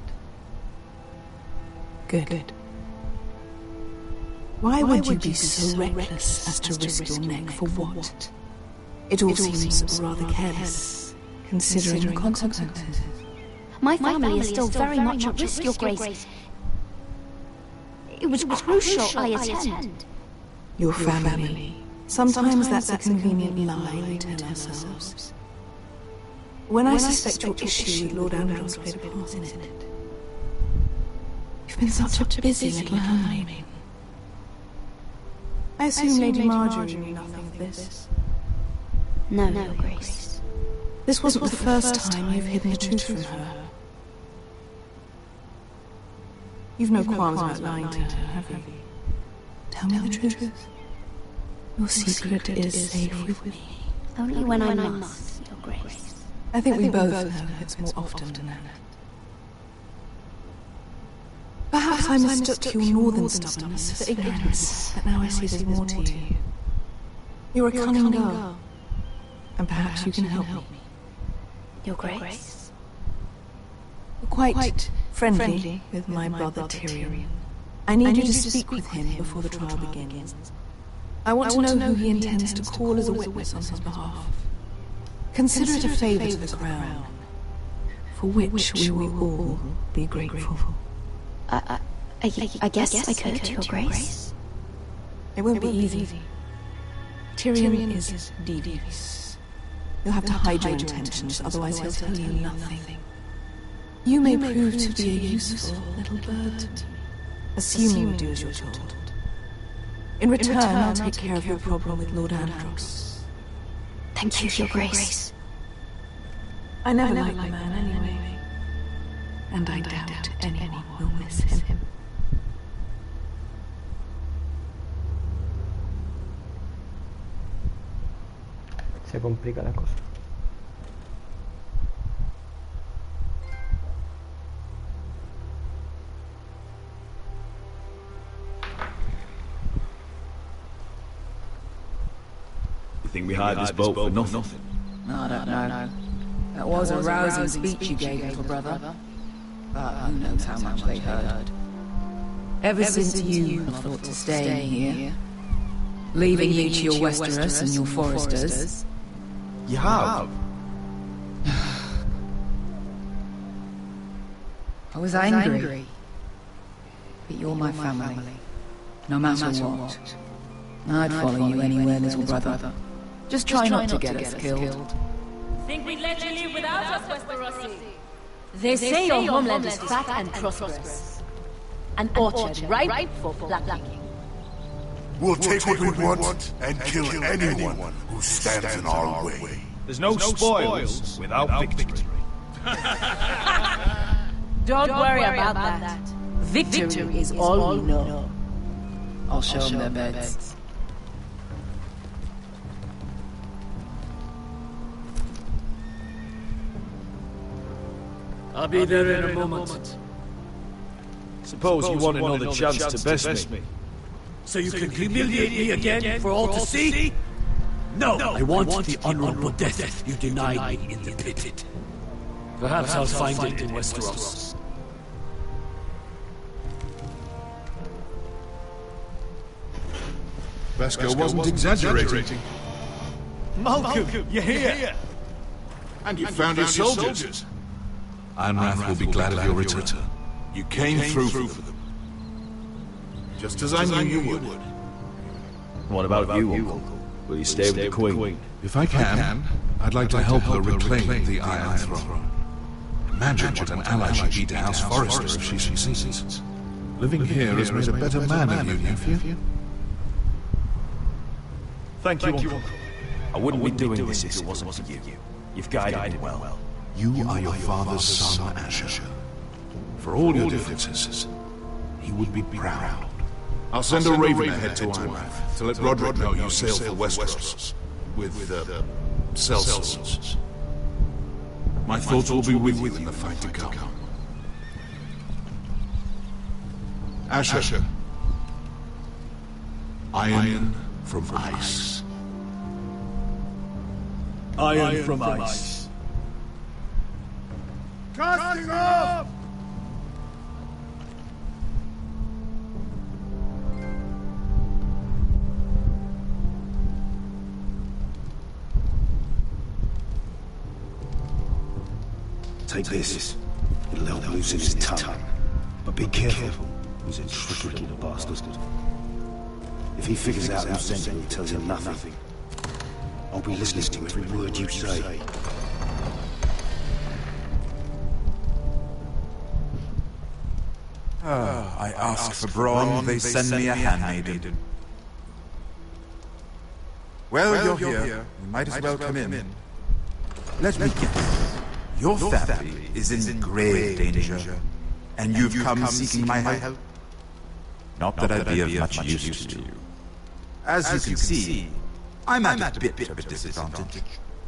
A: Good. Why would you be so reckless as to risk your neck for what? It all seems rather careless, considering the consequences.
D: My family is still very much at risk, Your Grace. It was crucial I attend.
A: Your family. Sometimes that's a convenient lie we tell ourselves. When I suspect your issue with Lord Andros played a part in it. You've been such a busy little handmaid. I assume Lady Marjorie knew nothing of this.
D: No, Your Grace.
A: This wasn't the first time you've hidden the truth from her. You've no qualms about lying to her, have you? Tell me the truth. Your secret is safe with me.
D: Only when I must, Your Grace.
A: I think we both know it's more often than that. Perhaps I mistook your northern stubbornness for ignorance, but now I see there's more to you. You're a cunning girl, and perhaps you can help me.
D: Your Grace.
A: You're quite friendly with my brother Tyrion. I need you to speak with him before the trial begins. I want to know who he intends to call as a witness on his behalf. Consider it a favour to the crown, for which we will all be grateful.
D: I guess I could, Your Grace.
A: It won't be easy. Tyrion is devious. You'll have to hide your intentions, otherwise he'll tell you nothing. You may prove to be a useful little bird to me, assuming you do as you're told. In return, I'll take care of your problem with Lord Andros.
D: Thank you, Your Grace.
A: I never liked the man anyway, and I doubt anyone will miss him.
F: Se complica la cosa.
P: You think we hired this boat for nothing?
I: I don't know. That was a rousing speech you gave, little brother. But who knows how much they heard. Ever since you have thought to stay in here, leaving you to your Westeros and your Foresters.
P: You have?
I: I was angry. But you're my family. No matter what. I'd follow you anywhere, little brother. Just try not to get us killed.
O: Think we'd let you leave without us, Westerosi? They say your homeland is fat and prosperous. An orchard ripe for blackpicking.
M: We'll take what we want and kill anyone who stands in our way.
C: There's no spoils without victory.
O: Don't worry about that. Victory is all we know.
I: I'll show them their beds.
N: I'll be there in a moment.
C: Suppose you want another chance to best me.
N: So you can humiliate me again for all to see? No! I want the honorable death you denied me in the pit. Perhaps I'll find it in Westeros.
M: Vesco wasn't exaggerating.
C: Malcolm, you're here!
M: And you found your soldiers. Anrath will be glad of your return. You came through for them. Just as I knew you would.
P: What about you, Uncle? Will you stay with the Queen?
M: If I can, I'd like to help her reclaim the Iron Throne. Imagine what an ally she'd be to House Forrester if she succeeds. Living here has made a better man of you, nephew.
P: Thank you, Uncle. I wouldn't be doing this if it wasn't for you. You've guided me well.
M: You are your father's son, Asher. For all your differences, he would be proud. I'll send a raven ahead to Ironrath to let Roderick know you sail for Westeros with sellswords. My thoughts will be with you in the fight to come. Asher. Iron from ice.
P: Iron from ice.
C: Casting off!
B: Take this. It'll help loosen his tongue. But be careful. He's a tricky little bastard. If he figures out who sent you, he'll tell you nothing. I'll be listening to every word you say.
Q: I ask for brawn, they send me a handmaiden. Well, you're here. You might as well come in. Let me guess. Your family is in grave danger, and you've come seeking my help? Not that I'd be of much use to you. As you can see, I'm at a bit of a disadvantage.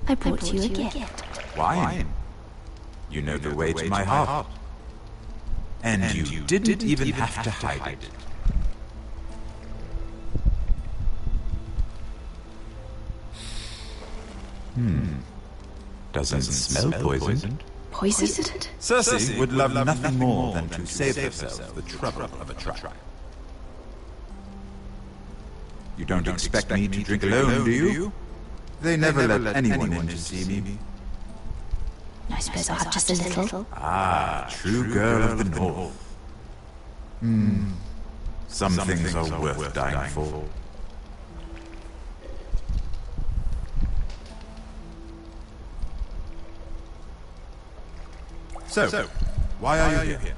D: I brought you a gift.
Q: Wine. You know the way to my heart. And you didn't even have to hide it. Doesn't smell poisoned.
D: Poisoned?
Q: Cersei would love nothing more than to save herself the trouble of a try. You don't expect me to drink alone, do you? They never let anyone in to see me.
D: I suppose I'll have just a little.
Q: Ah, true girl of the North. Some things are worth dying for. So, why are you here?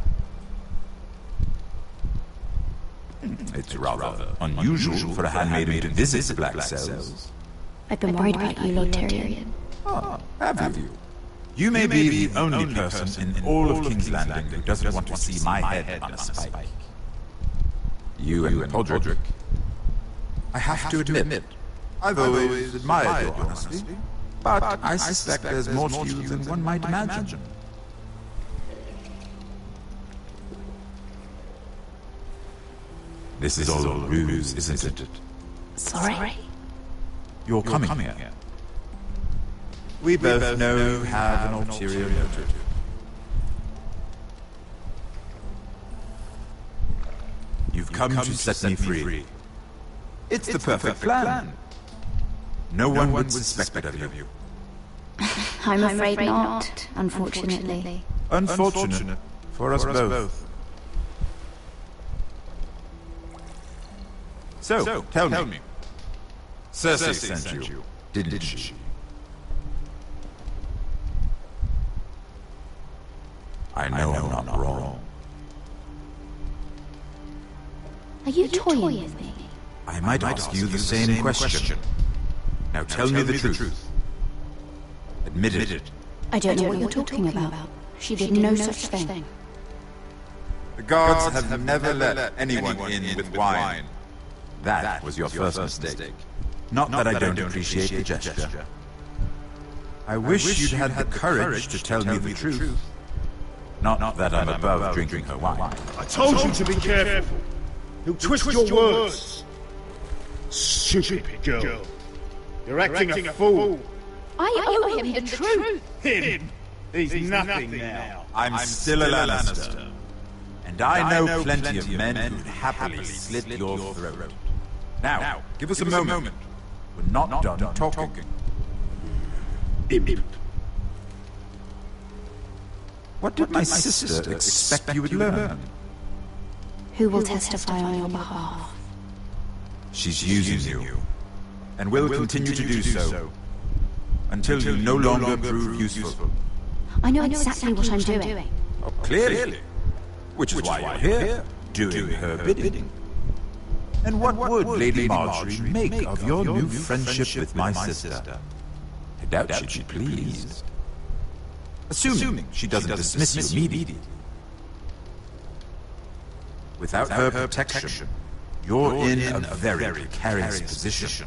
Q: It's rather unusual for a handmaiden to visit the Black Cells.
D: I've been worried about you, Lord Tyrion.
Q: Have you? You may be the only person in all of King's Landing who doesn't want to see my head on a spike. You and Podrick. I have to admit, I've always admired your honesty, but I suspect there's more to you than one might imagine. This is all a ruse, isn't it?
D: Sorry?
Q: You're coming here. We both know you have an ulterior motive. You've come to set me free. It's the perfect plan. No one would suspect it of you.
D: I'm afraid not, unfortunately.
Q: Unfortunate for us both. So, tell me. Cersei sent you, didn't she? I know I'm not wrong.
D: Are you toying with me?
Q: I might ask you the same question. Now tell me the truth. Admit it.
D: I don't know what you're talking about. She did no such thing.
Q: The gods have never let anyone in with wine. That was your first mistake. Not that I don't appreciate the gesture. I wish you'd had the courage to tell me the truth. Not that I'm above drinking her wine.
C: I told you to be careful. He'll twist your words. Stupid girl. You're acting a fool.
O: I owe him the truth.
C: Him? He's nothing now.
Q: I'm still a Lannister. And I know plenty of men who'd happily slit your throat. Now, give us a moment. We're not done talking. What did my sister expect you would learn?
D: Who will testify on your behalf?
Q: She's using you, and will continue to do so. until you no longer prove useful.
D: I know exactly what I'm doing.
Q: Oh, clearly. Which is why you're here, doing her bidding. And what would Lady Marjorie make of your new friendship with my sister? I doubt she'd be pleased. Assuming she doesn't dismiss you immediately. Without her protection, you're in a very precarious position.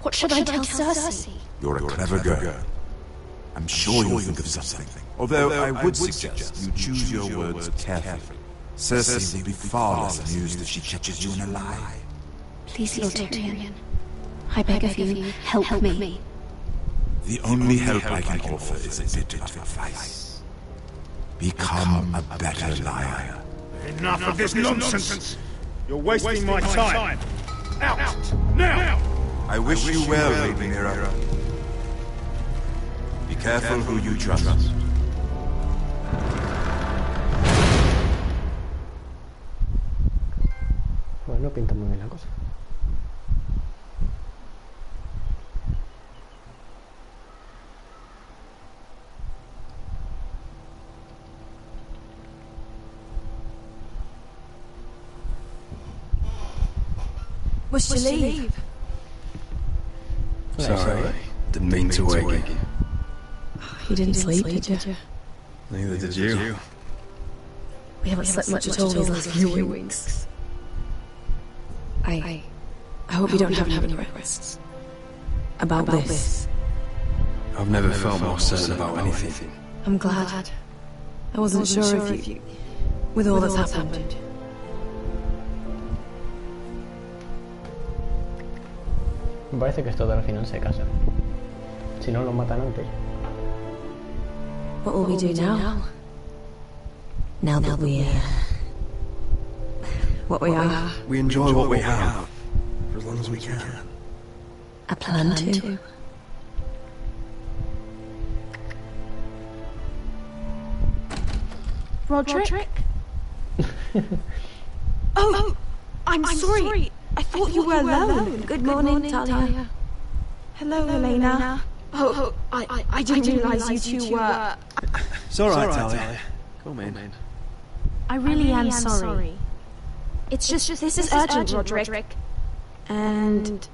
D: What should I tell Cersei?
Q: You're a clever girl. I'm sure you'll think of something. Although I would suggest you choose your words carefully. Cersei will be far less amused if she catches you in a lie.
D: Please, Lord Tyrion. I beg of you, help me.
Q: The only help I can offer is a bit of advice. Become a better liar.
C: Enough of this nonsense! You're wasting my time! Out! Now!
Q: I wish you well, Lady Mira. Be careful who you trust.
F: Bueno, pinta muy bien la cosa.
A: Was she leave?
P: Sorry, didn't mean to wake you.
A: You didn't sleep, did you?
P: Neither did you.
A: We haven't slept much at all these last few weeks. I hope you don't have any regrets about this.
P: I've never felt more certain about anything.
A: I'm glad. I wasn't sure if you... With all that's happened.
F: Me parece que esto al final se casa. Si no, lo matan antes.
A: What will we do now? Now that we're... what we are.
P: We enjoy what we have, for as long as we can.
A: I plan to.
J: Roderick? Oh, I'm sorry. I thought you were alone.
A: Good morning, Talia.
J: Hello, Helena. Oh, I didn't realize you two were...
K: It's alright, Talia. Come in.
J: I really am sorry. It's just this is urgent, Roderick. And...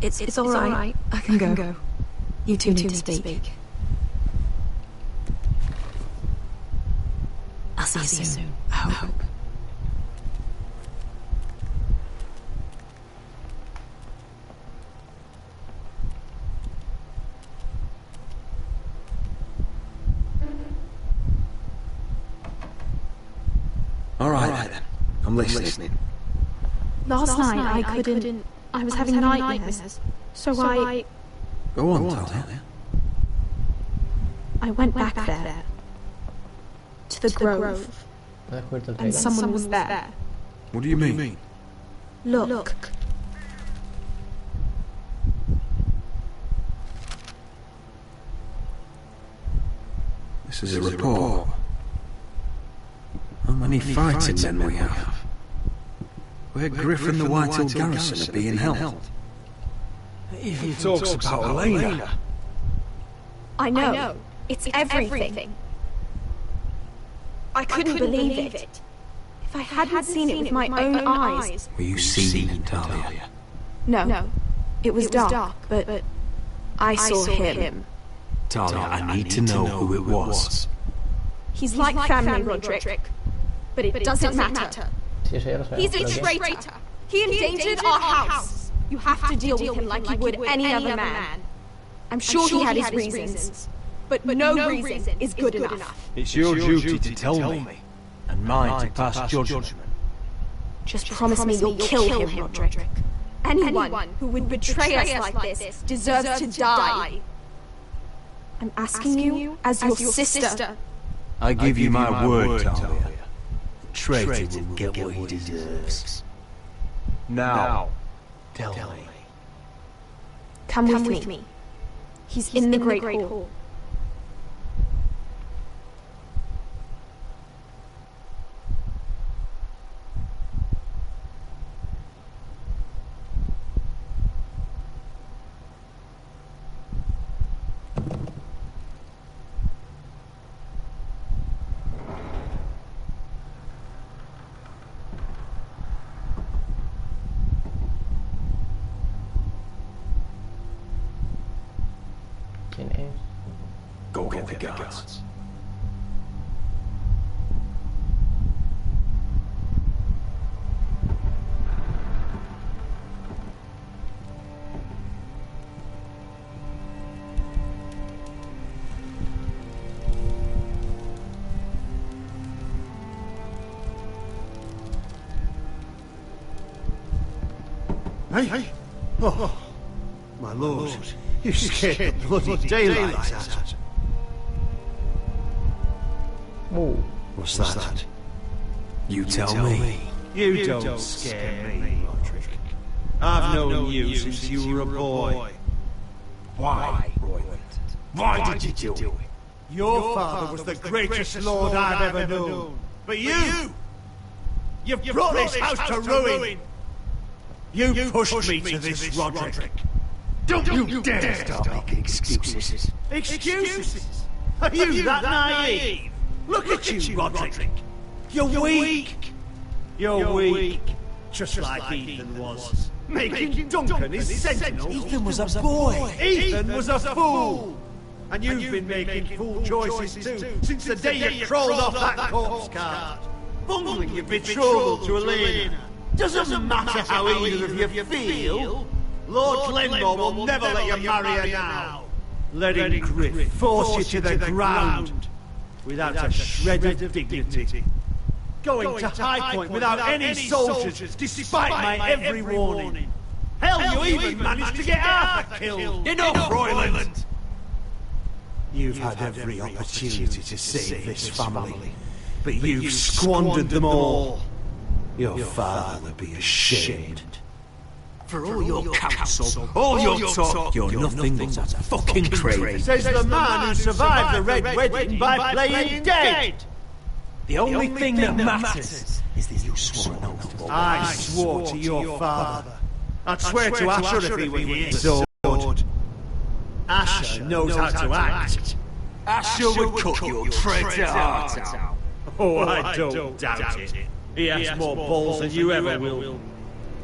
A: It's alright. I can go. You two need to speak. I'll see you soon. I hope.
P: Alright then. I'm listening.
J: Last night I couldn't... I was having nightmares. So I...
P: Go on, Talia.
J: I went back there. To the grove. And someone was there.
P: What do you mean?
J: Look.
P: This is a report. How many fighting men we have? Where Griff and the Whitehall garrison are being held.
K: It even talks about Elena.
J: I know. It's everything. I couldn't believe it. If I hadn't seen it with my own eyes...
P: Were you seeing Talia?
J: No. It was dark, but I saw him.
P: Talia, I need to know who it was.
J: He's like family, Roderick. But it doesn't matter. He's a traitor. He endangered our house. You have to deal with him like you would any other man. I'm sure he had his reasons. But no reason is good enough.
K: It's your duty to tell me, and mine to pass judgment.
J: Just promise me you'll kill him, Roderick. Anyone who would betray us like this deserves to die. I'm asking you as your sister.
K: I give you my word, Talia. The traitor will get what he deserves. Now, tell me.
J: Come with me. He's in the Great Hall.
F: ¿Quién es?
B: Go get the guards.
C: Hey? Oh, my lord, you scared the bloody daylight out.
F: Oh.
B: What's that? You tell me.
C: You don't scare me, Roderick. I've known you since you were a boy.
B: Why, Royland?
C: Why did you do it? Your father was the greatest lord I've ever known. But you've brought this house to ruin. You pushed me to this, Roderick. Don't you dare start making excuses. Excuses? Are you that naive? Look at you, Roderick. You're weak. You're weak. Just like Ethan was. Making Duncan his sentinel.
B: Ethan was a boy.
C: Ethan was a fool. And you've been making fool choices too, since the day you crawled off that corpse cart. Bungling your betrothal to Elena. Doesn't matter how either of you feel. Lord Glenmore will never let you marry her now. Letting Griff force you to the ground without a shred of dignity. Going to High Point without any soldiers, despite my every warning. Hell, you even managed to get Arthur killed. Enough, Royland! You've had every opportunity to save this family, but you've squandered them all. Your father would be ashamed.
B: For all your counsel, all your talk, you're nothing but a fucking craven.
C: Says the man who survived the Red Wedding by playing dead.
B: The only thing that matters is that you swore an oath.
C: I swore to your father. I'd swear to Asher if he were here. Sword. Asher knows how to act.
B: Asher would cut your traitor heart out.
C: Oh, I don't doubt it. He has more balls than you ever will.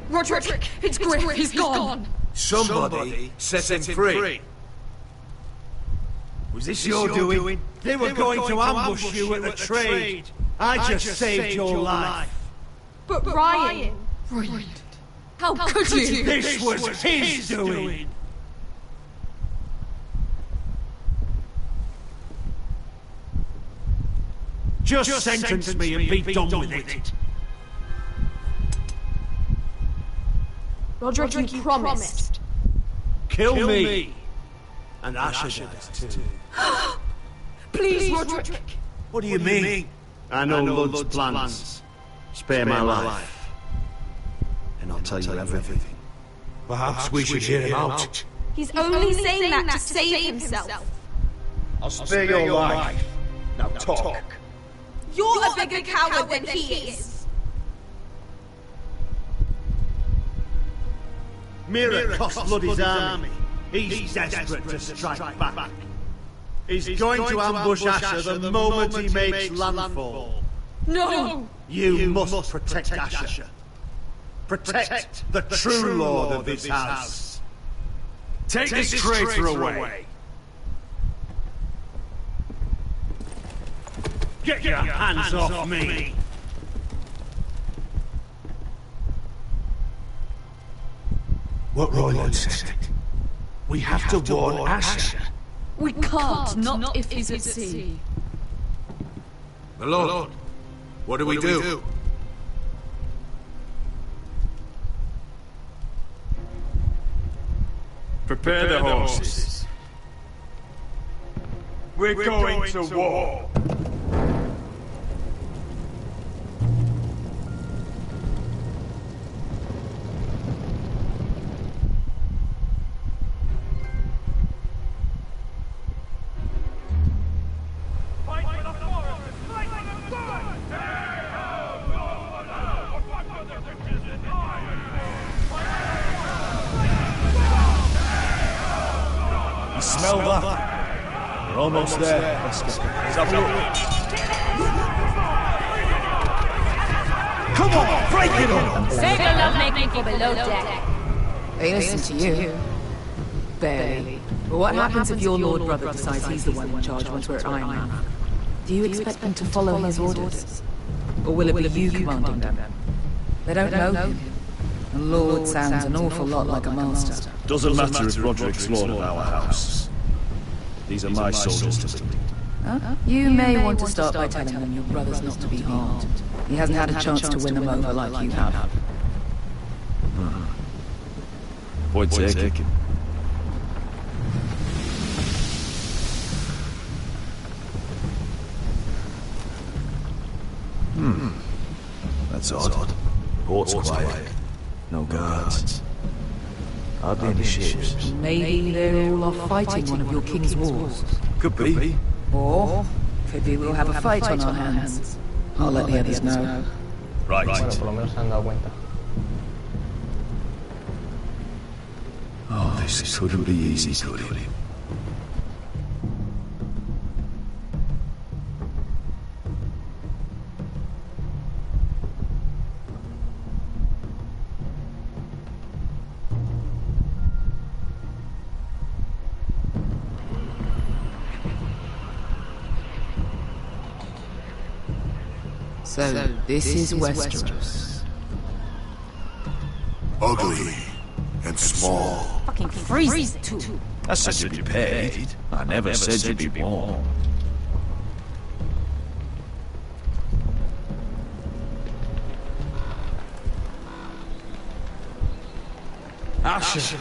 A: Roderick, it's Griff, he's gone.
G: Somebody set him free.
C: Was this your doing? They were going to ambush you at the trade. I just saved your life.
A: But Ryan... Royland, how could you?
C: This was his doing. Just sentence me and be done with it.
A: Roderick, you promised.
C: Kill me. And Asher does too.
A: Please, Roderick.
C: What do you mean? I know Lud's plans. Spare my life. And I'll tell you everything.
G: Perhaps we should hear him out.
A: He's only saying that to save himself.
C: I'll spare your life. Now talk.
A: You're a bigger coward than he is.
C: Mira cost Luddy's army. He's desperate to strike back. He's going to ambush Asher the moment he makes landfall.
A: No!
C: You must protect Asher. Protect the true lord of this house.
B: Take this traitor away.
C: Get your hands off me!
G: What Royland said. We have to warn Asher.
A: We can't, not if he's at sea.
G: My lord, what do we do?
C: Prepare the horses. We're going to war.
B: Smell that? We're almost there. Let's have a look. Come on, break it up!
O: Save your love making for below deck.
I: They listen to you. Barely. But what happens if your Lord Brother decides he's the one in charge once we're at Ironman? Do you expect them to follow his orders? Or will it be you commanding them? They don't know him. A Lord sounds an awful lot like a master.
B: Doesn't matter if Roderick's Lord of our house. These are my soldiers to lead.
I: Huh? You may want to start by telling them your brother's not to be harmed. He hasn't had a chance to win them over like you have.
B: Point taken. That's odd. Port's quiet. No guards. Hardly any ships.
I: Maybe they're all off fighting one of your king's wars.
B: Could be.
I: Or maybe we'll have a fight on our hands. I'll let the others know.
B: Right.
F: Bueno, por lo menos se han dado cuenta.
B: Oh, this couldn't be easy, could it?
I: So, this is Westeros.
G: Ugly and small.
O: Fucking freezing too.
B: I said you'd be paid. I never said you'd be warm.
C: Asher,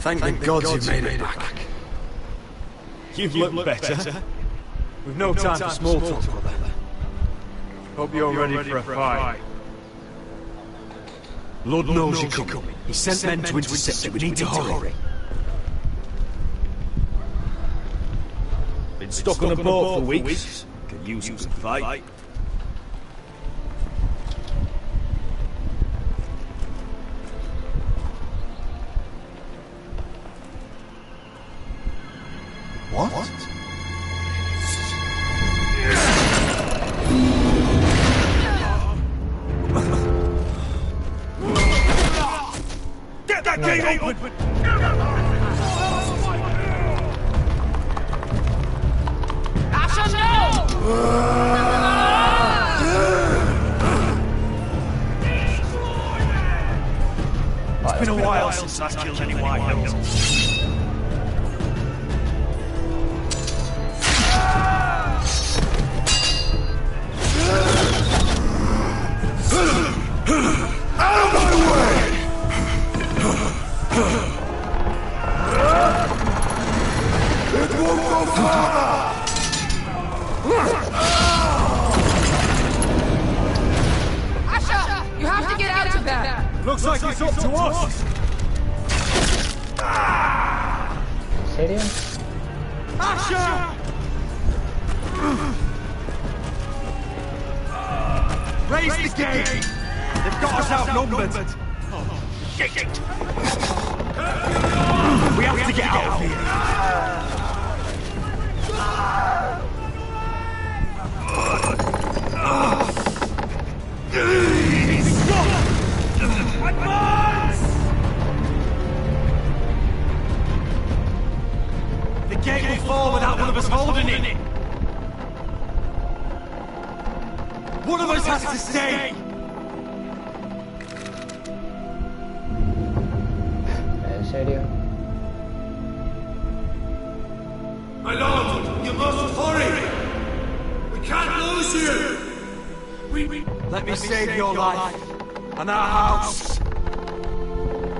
C: thank the gods you made it back. You've looked better. We've no time for small talk, brother. Hope you're ready for a fight. Lord knows you're coming. He sent men to intercept you. We need to hurry.
B: Been stuck on a boat for weeks. Can use a good fight.
G: What?
C: Get that gate open!
O: Asher, no!
C: It's been a while since I've killed any White Hills.
G: Out of my way! It won't go farther!
I: Asher, you have to get out of there!
C: Looks like it's up to us!
F: ¿En serio?
C: Asher! Raise the gate! They've got us outnumbered! Oh, shit! We have to get out of here! Advance! The gate will fall without one of us holding it! One of us has to stay!
F: ¿En serio?
G: My lord, you must hurry! We can't lose you!
C: Let me save your life and our house.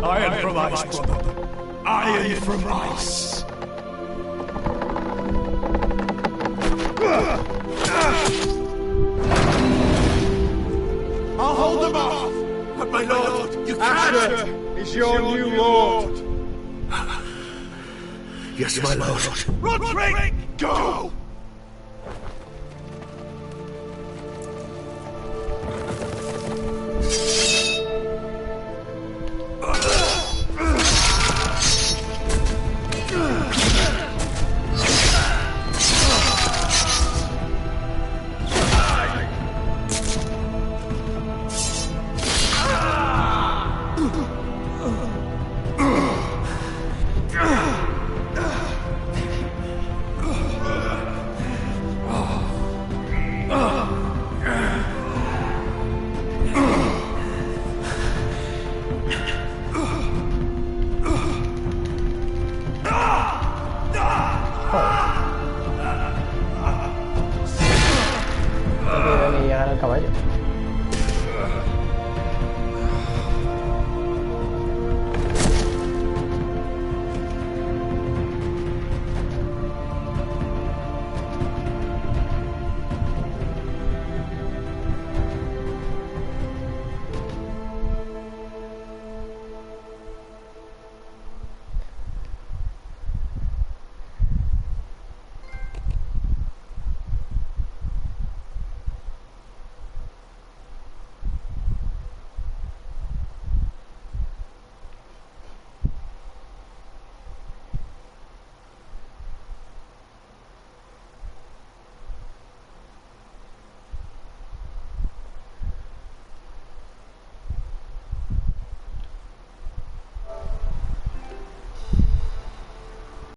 C: Iron from ice, brother. Iron from ice. I'll hold them off.
G: But my lord, you
C: Asher
G: can't!
C: is your new lord.
G: Yes, my lord.
C: Roderick, go!
F: No puede ni llegar al caballo.